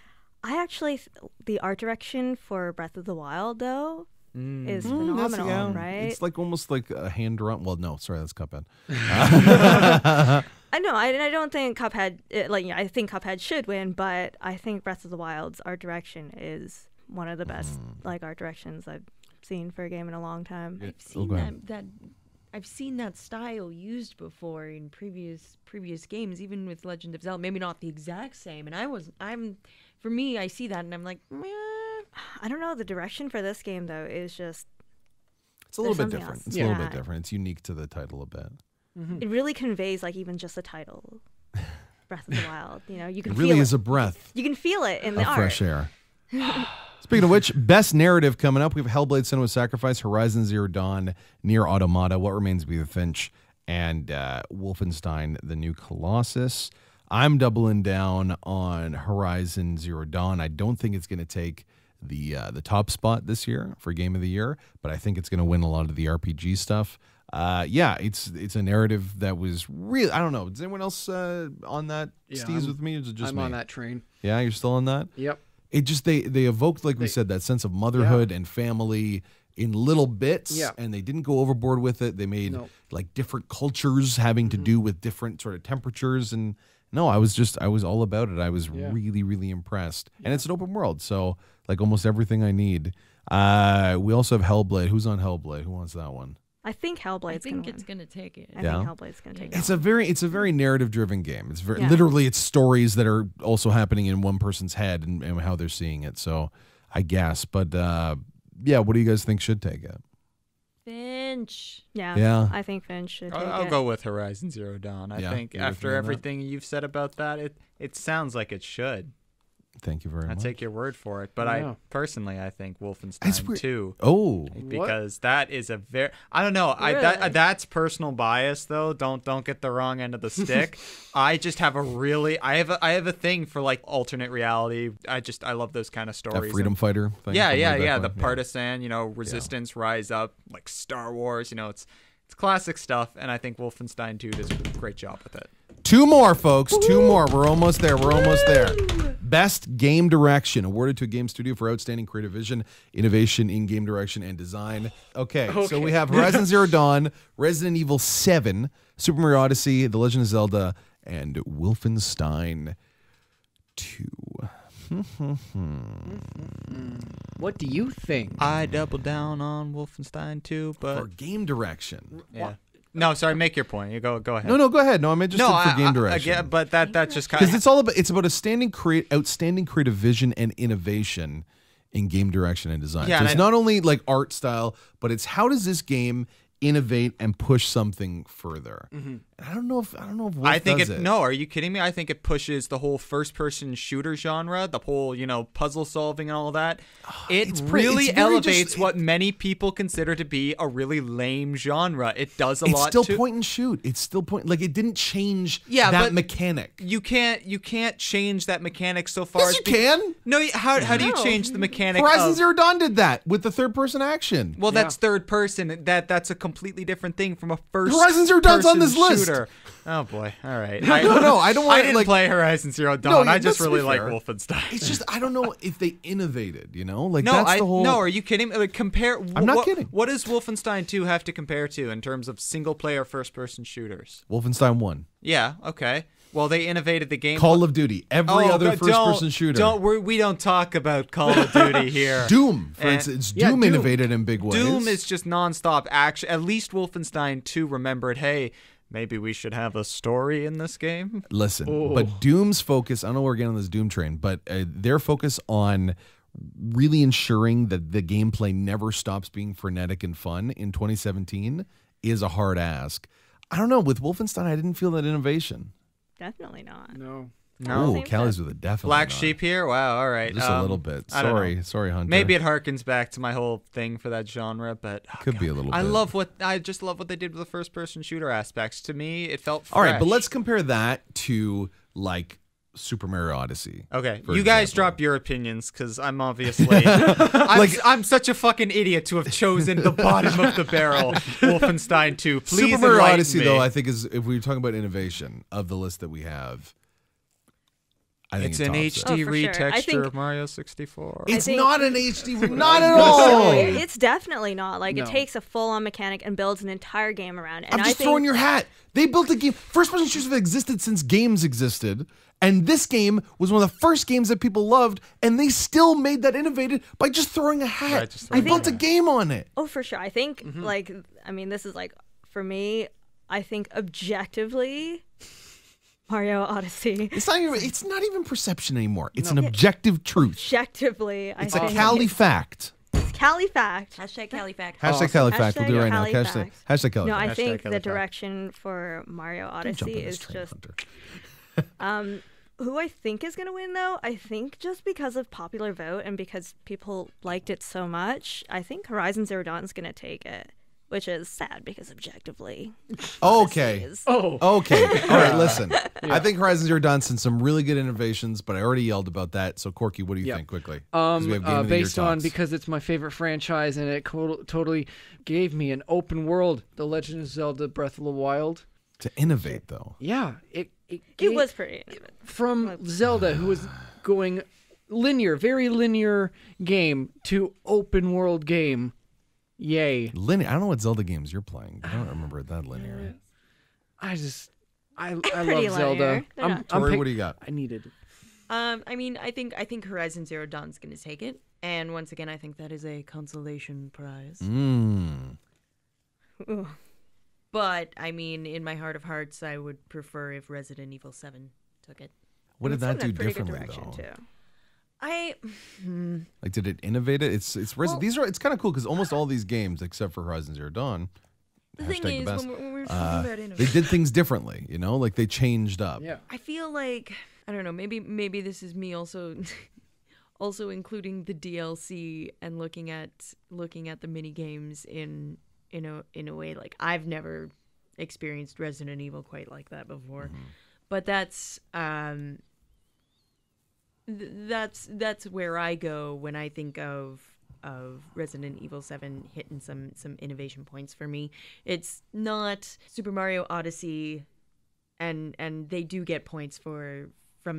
I actually the art direction for Breath of the Wild though is phenomenal, Yeah. right? It's like almost like a hand drawn. Well, no, sorry, that's Cuphead. I know. I don't think Cuphead. I think Cuphead should win, but I think Breath of the Wild's art direction is one of the best art directions I've seen for a game in a long time. I've seen go ahead. that I've seen that style used before in previous games, even with Legend of Zelda. Maybe not the exact same. And for me, I see that and I'm like, meh. I don't know. The direction for this game though is just It's a little There's bit something different. else. It's a little bit Yeah. different. It's unique to the title a bit. it really conveys even just the title, Breath of the Wild. You can It really feel is it. a breath You can feel it in the of art. fresh air. Speaking of which, best narrative coming up. We have Hellblade: Senua's Sacrifice, Horizon Zero Dawn, Nier Automata, What Remains of Edith Finch, and Wolfenstein: The New Colossus. I'm doubling down on Horizon Zero Dawn. I don't think it's going to take the top spot this year for Game of the Year, but I think it's going to win a lot of the RPG stuff. It's a narrative that was real. I don't know. Is anyone else on that steez with me? Or is it just I'm me? on that train. Yeah, you're still on that? Yep. It just they evoked, like we said, that sense of motherhood and family in little bits, Yeah. and they didn't go overboard with it. They made No. like different cultures having to do with different sort of temperatures, and no, I was all about it. I was really, really impressed, and it's an open world, so like almost everything I need. We also have Hellblade. Who's on Hellblade? Who wants that one? I think I Hellblade's think gonna it's win. gonna take it. I Yeah. think Hellblade's gonna take it. It's a very narrative driven game. It's very Yeah. literally it's stories that are also happening in one person's head and how they're seeing it. So I guess, but what do you guys think should take it? Finch. Yeah. I think Finch should take I'll it. go with Horizon Zero Dawn. I Yeah, think you're with after me on that? everything you've said about that, it sounds like it should. Thank you very I much. take your word for it. But Yeah. I think It's Wolfenstein weird. 2. Oh, Because that is a very I don't know Really? that's personal bias though. Don't get the wrong end of the stick. I just have I have a thing for like alternate reality. I love those kind of that stories. freedom And- fighter thing. yeah, from yeah, way back yeah. when. The partisan, resistance, rise up, like Star Wars. It's classic stuff, and I think Wolfenstein 2 does a great job with it. Two more, folks. Two more. We're almost there. Best Game Direction, awarded to a game studio for outstanding creative vision, innovation in game direction, and design. Okay. So we have Horizon Zero Dawn, Resident Evil 7, Super Mario Odyssey, The Legend of Zelda, and Wolfenstein 2. What do you think? I double down on Wolfenstein 2, For but game direction. yeah. No, sorry. Make your point. You go ahead. No, go ahead. No, I'm interested for game direction. Yeah, but that's just kind Because of it's about outstanding creative vision and innovation in game direction and design. Yeah, so and it's not only like art style, but it's how does this game innovate and push something further. And I don't know if Wolf I think does it. No, are you kidding me? I think it pushes the whole first-person shooter genre, the whole puzzle solving and all that. It it's really very elevates just- what many people consider to be a really lame genre. It does a It's lot. still to, point and shoot. It's still point. Like it didn't change Yeah, that but mechanic. You can't change that mechanic so far. Yes, you can. No, how do you No. change the mechanic? Horizon of, Zero Dawn did that with the third person action. Well, that's third person. That's a completely different thing from a first. Horizon Zero Dawn's on this person list. shooter. Oh boy! All right. No, I don't want I to didn't like. play Horizon Zero Dawn. No, I just let's be really like fair. Wolfenstein. It's just I don't know if they innovated. Like No, that's the whole. no. Are you kidding me? Like, compare. I'm not what, kidding. What does Wolfenstein 2 have to compare to in terms of single-player first-person shooters? Wolfenstein 1, Yeah. Okay. Well, they innovated the game. Call of Duty, every other God, first person shooter. We don't talk about Call of Duty here. Doom, for And- instance, Yeah, Doom Doom. innovated in big ways. Doom is just nonstop action. At least Wolfenstein 2 remembered, hey, maybe we should have a story in this game. Listen, but Doom's focus. I don't know where we're getting on this Doom train, but their focus on really ensuring that the gameplay never stops being frenetic and fun in 2017 is a hard ask. I don't know. With Wolfenstein, I didn't feel that innovation. Definitely not. No. Oh, Same Callie's with a definitely Black not. Sheep here? Wow, all right. Just a little bit. I don't know. Sorry, Hunter. Maybe it harkens back to my whole thing for that genre, but Could be a little I bit. just love what they did with the first person shooter aspects. To me, it felt fresh. All right, but let's compare that to like Super Mario Odyssey. Okay, for you guys example. drop your opinions because I'm obviously I'm such a fucking idiot to have chosen the bottom of the barrel Wolfenstein 2. Please Super Mario enlighten Odyssey, me. though, I think is, if we're talking about innovation of the list that we have, I think It's it an tops it. HD Oh, for sure. I retexture think- of Mario 64. It's think- not an HD, not at all. It's definitely not. Like, No. it takes a full-on mechanic and builds an entire game around it. I'm And just I think throwing your hat. They built a game. First-person shooters have existed since games existed, and this game was one of the first games that people loved, and they still made that innovative by just throwing a hat. Right, just They throwing built a a hat. game on it. Oh, for sure. I think, like, I mean, this is like, for me, I think objectively, Mario Odyssey. It's not even perception anymore. It's an objective truth. Objectively, I It's a think Cali fact. it's Cali fact. Hashtag Califact. Hashtag Cali fact. We'll do it right now. Cali Hashtag, fact. hashtag Cali No, fact. I think Cali the fact. direction for Mario Jump Odyssey in this is train, just Hunter. who I think is going to win, though. I think just because of popular vote and because people liked it so much, I think Horizon Zero Dawn is going to take it, which is sad because objectively, Okay. is- Okay. All right, listen. I think Horizon Zero Dawn's seen some really good innovations, but I already yelled about that. So, Corky, what do you Yeah. think quickly? 'Cause we have Game of the Year Based on talks. because it's my favorite franchise and it totally gave me an open world, The Legend of Zelda: Breath of the Wild. To innovate, though. Yeah, it it was pretty innovative. from Zelda, who was going linear, very linear game to open world game. Yay! Linear. I don't know what Zelda games you're playing. I don't remember it that linear. I love Pretty Zelda. linear. They're not. Tori, what do you got? I needed. I mean, I think Horizon Zero Dawn's gonna take it, and once again, I think that is a consolation prize. Mm. Ooh. But I mean, in my heart of hearts, I would prefer if Resident Evil 7 took it. What did It's that in do a pretty good differently, direction, though? too. Like, did it innovate it? It's Well- these are. It's kind of cool because almost all these games, except for Horizon Zero Dawn, The thing hashtag is, the best, when we're talking about they innovation, did things differently. You know, like they changed up. Yeah. I feel like I don't know. Maybe this is me also, also including the DLC and looking at the mini games in a way like I've never experienced Resident Evil quite like that before. But that's where I go when I think of Resident Evil 7 hitting some innovation points for me. It's not Super Mario Odyssey, and they do get points from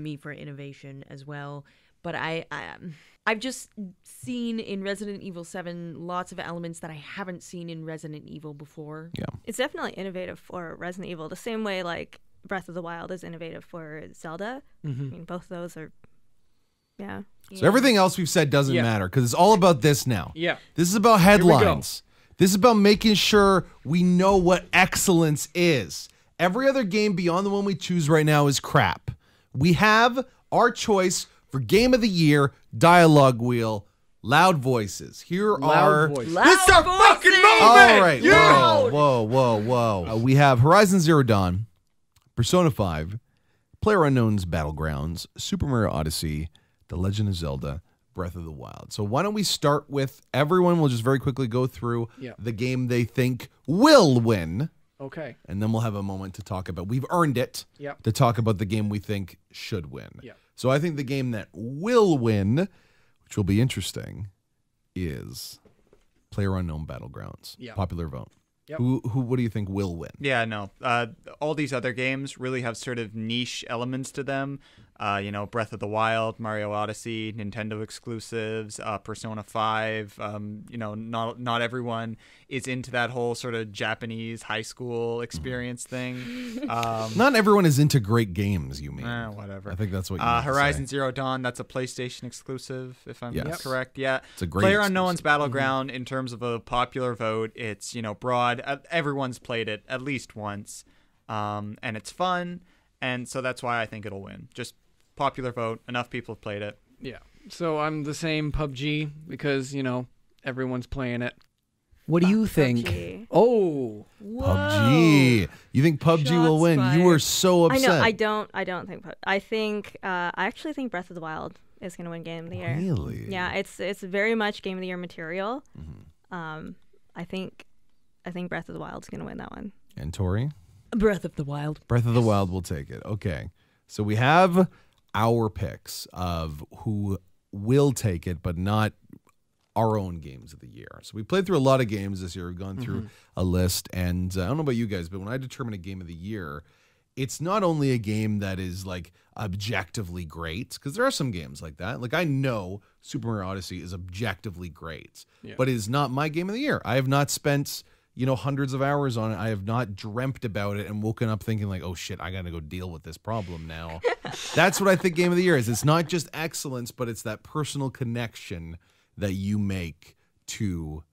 me for innovation as well. But I've just seen in Resident Evil 7 lots of elements that I haven't seen in Resident Evil before. Yeah. It's definitely innovative for Resident Evil, the same way like Breath of the Wild is innovative for Zelda. I mean, both of those are, yeah. So everything else we've said doesn't Yeah. matter because it's all about this now. Yeah. This is about we go. headlines. This is about making sure we know what excellence is. Every other game beyond the one we choose right now is crap. We have our choice for Game of the Year, Dialogue Wheel, Loud Voices. Here are... Loud voice. It's our fucking moment! All right. Whoa. We have Horizon Zero Dawn, Persona 5, PlayerUnknown's Battlegrounds, Super Mario Odyssey, The Legend of Zelda, Breath of the Wild. So why don't we start with everyone will just very quickly go through Yeah. the game they think will win, Okay. and then we'll have a moment to talk about. We've earned it Yep. to talk about the game we think should win. Yep. So I think the game that will win, which will be interesting, is PlayerUnknown Battlegrounds. Yep. Popular vote. Yep. Who? What do you think will win? Yeah, no. All these other games really have sort of niche elements to them. Breath of the Wild, Mario Odyssey, Nintendo exclusives, Persona 5. Not everyone is into that whole sort of Japanese high school experience thing. Not everyone is into great games, you mean? Whatever. I think that's what you meant to Horizon say. Zero Dawn, that's a PlayStation exclusive, if I'm Yes. correct. Yeah. It's a great PlayerUnknown's exclusive. Battleground, in terms of a popular vote, it's, broad. Everyone's played it at least once. And it's fun. And so that's why I think it'll win. Just popular vote. Enough people have played it. Yeah. So I'm the same PUBG because, everyone's playing it. What do you think? PUBG. Oh. PUBG. You think PUBG will Shots win? You were fired. so I upset. know. I don't think. I actually think Breath of the Wild is going to win Game of the Year. Really? Yeah, it's very much Game of the Year material. Mm-hmm. I think Breath of the Wild is going to win that one. And Tori? Breath of the Wild. Breath of the Wild will take it. Okay. So we have our picks of who will take it, but not our own games of the year. So we played through a lot of games this year. We've gone through a list, and I don't know about you guys, but when I determine a game of the year, it's not only a game that is like objectively great, because there are some games like that. Like I know Super Mario Odyssey is objectively great, but it is not my game of the year. I have not spent hundreds of hours on it. I have not dreamt about it and woken up thinking like, oh shit, I got to go deal with this problem now. That's what I think game of the year is. It's not just excellence, but it's that personal connection that you make to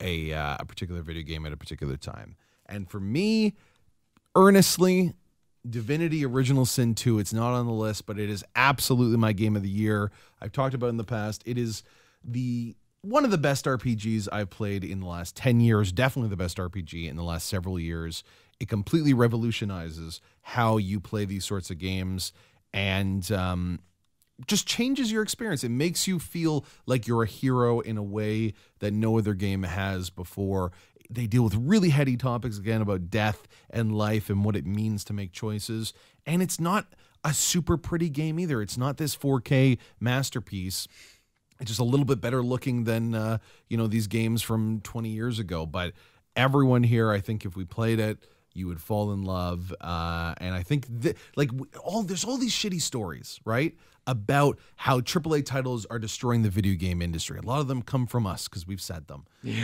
a particular video game at a particular time. And for me, earnestly, Divinity Original Sin 2, it's not on the list, but it is absolutely my game of the year. I've talked about it in the past. It is one of the best RPGs I've played in the last 10 years, definitely the best RPG in the last several years. It completely revolutionizes how you play these sorts of games and just changes your experience. It makes you feel like you're a hero in a way that no other game has before. They deal with really heady topics, again, about death and life and what it means to make choices. And it's not a super pretty game either. It's not this 4K masterpiece. It's just a little bit better looking than, these games from 20 years ago. But everyone here, I think if we played it, you would fall in love. And I think there's all these shitty stories, right? About how AAA titles are destroying the video game industry. A lot of them come from us because we've said them. Yeah.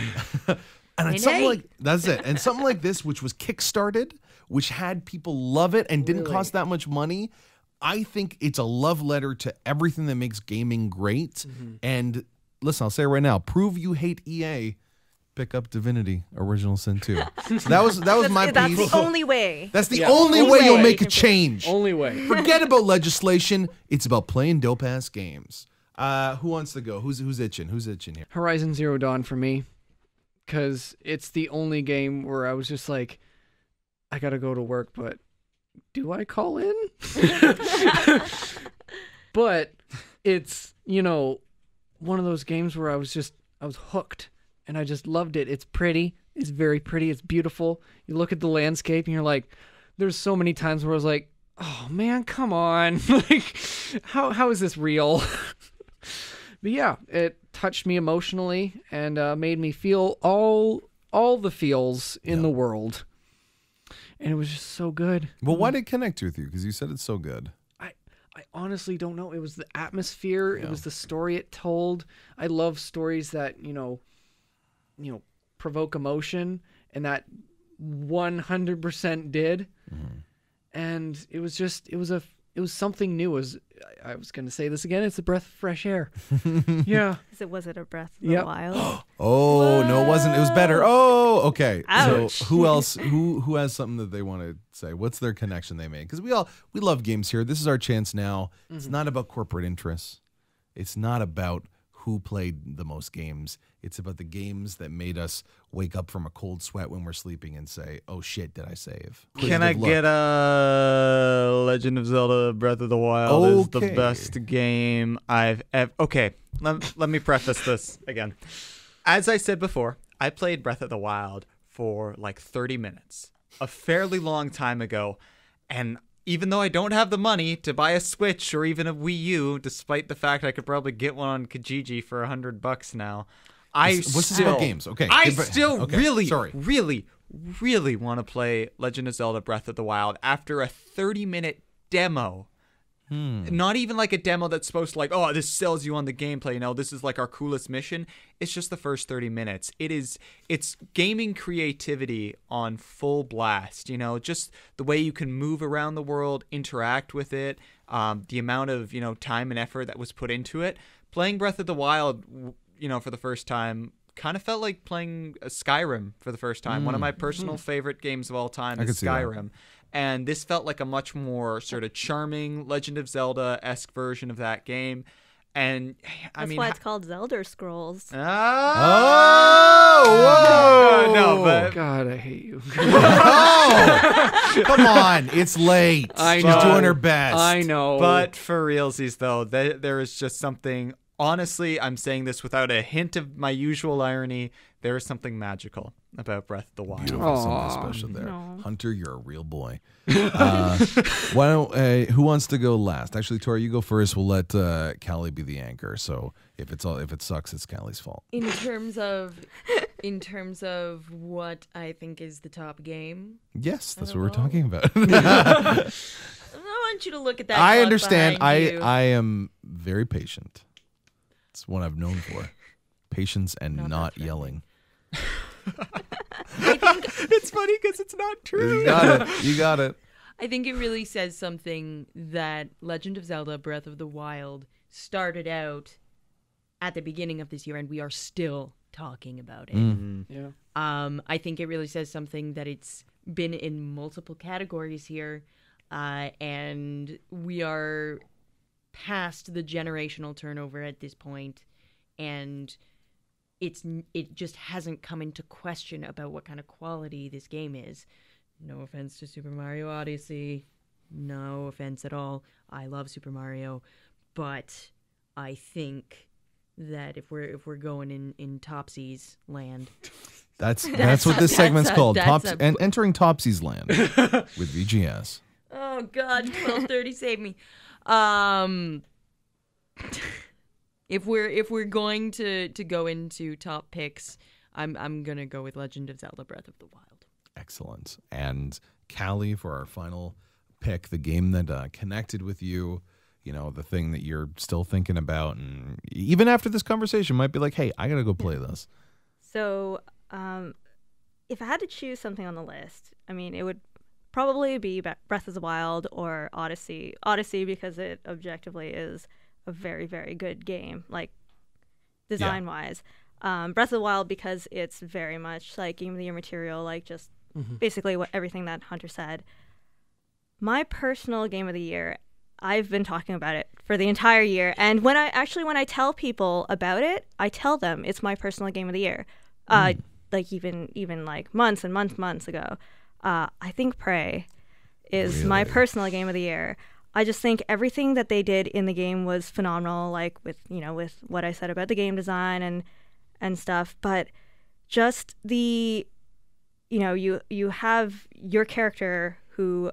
And it's something like that's it. And something like this, which was kickstarted, which had people love it and didn't cost that much money. I think it's a love letter to everything that makes gaming great. And listen, I'll say it right now: prove you hate EA. Pick up Divinity Original Sin 2. So that was my That's piece. the only way. That's the only way you'll make a change. Only way. Forget about legislation. It's about playing dope ass games. Who wants to go? Who's itching? Who's itching here? Horizon Zero Dawn for me, because it's the only game where I was just like, I gotta go to work, but do I call in? But it's one of those games where I was hooked. And I just loved it. It's pretty. It's very pretty. It's beautiful. You look at the landscape and you're like, there's so many times where I was like, oh man, come on. Like, how is this real? But yeah, it touched me emotionally and made me feel all the feels in the world. And it was just so good. Well, why did it connect with you? Because you said it's so good. I honestly don't know. It was the atmosphere. Yeah. It was the story it told. I love stories that, provoke emotion, and that 100% did. And it was something new. I was going to say this again. It's a breath of fresh air. Yeah. Was it a breath of the wild? Oh, no, it wasn't. It was better. Oh, okay. Ouch. So who else, who has something that they want to say? What's their connection they made? Because we love games here. This is our chance now. It's not about corporate interests. It's not about who played the most games. It's about the games that made us wake up from a cold sweat when we're sleeping and say, oh shit, did I save? Can I get a Legend of Zelda Breath of the Wild is the best game I've ever... Okay, let me preface this again. As I said before, I played Breath of the Wild for like 30 minutes, a fairly long time ago, and even though I don't have the money to buy a Switch or even a Wii U, despite the fact I could probably get one on Kijiji for $100 now, games? Okay, really want to play Legend of Zelda Breath of the Wild after a 30-minute demo. Not even like a demo that's supposed to like, this sells you on the gameplay. This is like our coolest mission. It's just the first 30 minutes. It's gaming creativity on full blast. Just the way you can move around the world, interact with it, the amount of time and effort that was put into it. Playing Breath of the Wild, for the first time, kind of felt like playing Skyrim for the first time. One of my personal favorite games of all time is Skyrim. And this felt like a much more sort of charming Legend of Zelda-esque version of that game. And That's why it's called Zelda Scrolls. Whoa! No, but God, I hate you. Oh, come on, it's late. I She's know. doing her best. I know. But for realsies, though, there is just something honestly, I'm saying this without a hint of my usual irony. There is something magical about Breath of the Wild. Beautiful, something special there. No. Hunter, you're a real boy. Why don't? Who wants to go last? Actually, Tori, you go first. We'll let Callie be the anchor. So if it sucks, it's Callie's fault. In terms of what I think is the top game, Yes, that's what we're talking about. I want you to look at that. I clock understand. behind you. I am very patient. It's what I've known for. Patience and not yelling. It's funny because it's not true. You got it. You got it. I think it really says something that Legend of Zelda Breath of the Wild started out at the beginning of this year, and we are still talking about it. Yeah. I think it really says something that it's been in multiple categories here, and we are past the generational turnover at this point, and it just hasn't come into question about what kind of quality this game is. No offense to Super Mario Odyssey. No offense at all. I love Super Mario, but I think that if we're going in Topsy's land, That's what this segment's called. that's Entering Topsy's land with VGS. oh God, 12:30 save me. If we're going to go into top picks, I'm gonna go with Legend of Zelda Breath of the Wild. Excellent. And Callie, for our final pick, the game that connected with you, the thing that you're still thinking about, and even after this conversation might be like, hey, I gotta go play this. So, if I had to choose something on the list, I mean, it would probably be Breath of the Wild or Odyssey. Odyssey because it objectively is a very, very good game, like design-wise. Breath of the Wild because it's very much like Game of the Year material, like just basically everything that Hunter said. My personal Game of the Year, I've been talking about it for the entire year, and when I tell people about it, I tell them it's my personal Game of the Year. Like even like months and months ago. I think Prey is my personal Game of the Year. I just think everything that they did in the game was phenomenal, like with what I said about the game design and stuff, but just the you have your character who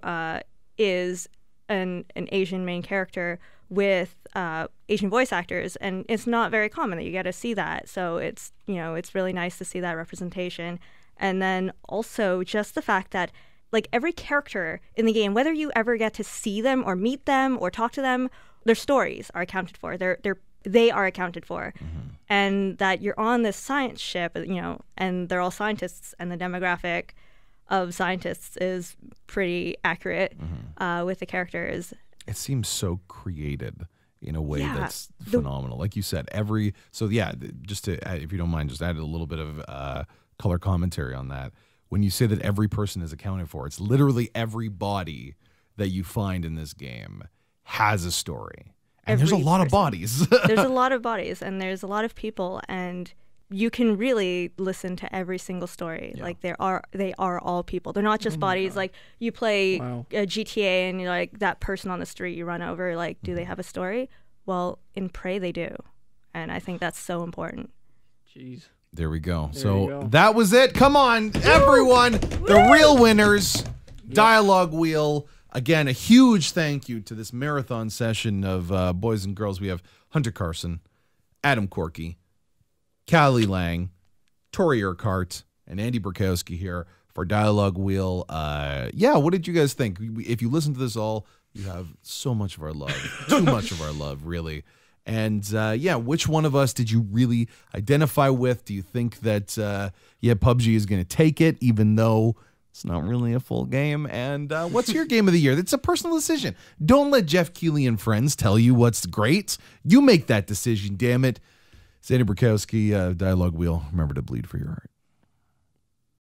is an Asian main character with Asian voice actors, and it's not very common that you get to see that. So it's really nice to see that representation. And then also just the fact that like every character in the game, whether you ever get to see them or meet them or talk to them, their stories are accounted for. They are accounted for. And that you're on this science ship, and they're all scientists, and the demographic of scientists is pretty accurate with the characters. It seems so created in a way that's phenomenal. Like you said, just to, if you don't mind, just add a little bit of color commentary on that. When you say that every person is accounted for, it's literally every body that you find in this game has a story. And there's a lot of bodies. There's a lot of bodies, and there's a lot of people, and you can really listen to every single story. Yeah. Like they are all people. They're not just bodies. God. Like you play a GTA and you're like that person on the street you run over, like, do they have a story? Well, in Prey they do. And I think that's so important. Jeez. There we go. That was it. Come on, everyone. The real winners. Dialogue Wheel. Again, a huge thank you to this marathon session of boys and girls. We have Hunter Carson, Adam Corky, Callie Lang, Tori Urquhart, and Andy Borkowski here for Dialogue Wheel. What did you guys think? If you listen to this all, you have so much of our love. Too much of our love, really. And which one of us did you really identify with? Do you think that PUBG is going to take it, even though it's not really a full game? And what's your game of the year? It's a personal decision. Don't let Jeff Keighley and friends tell you what's great. You make that decision, damn it. Sandy Borkowski, Dialogue Wheel. Remember to bleed for your heart.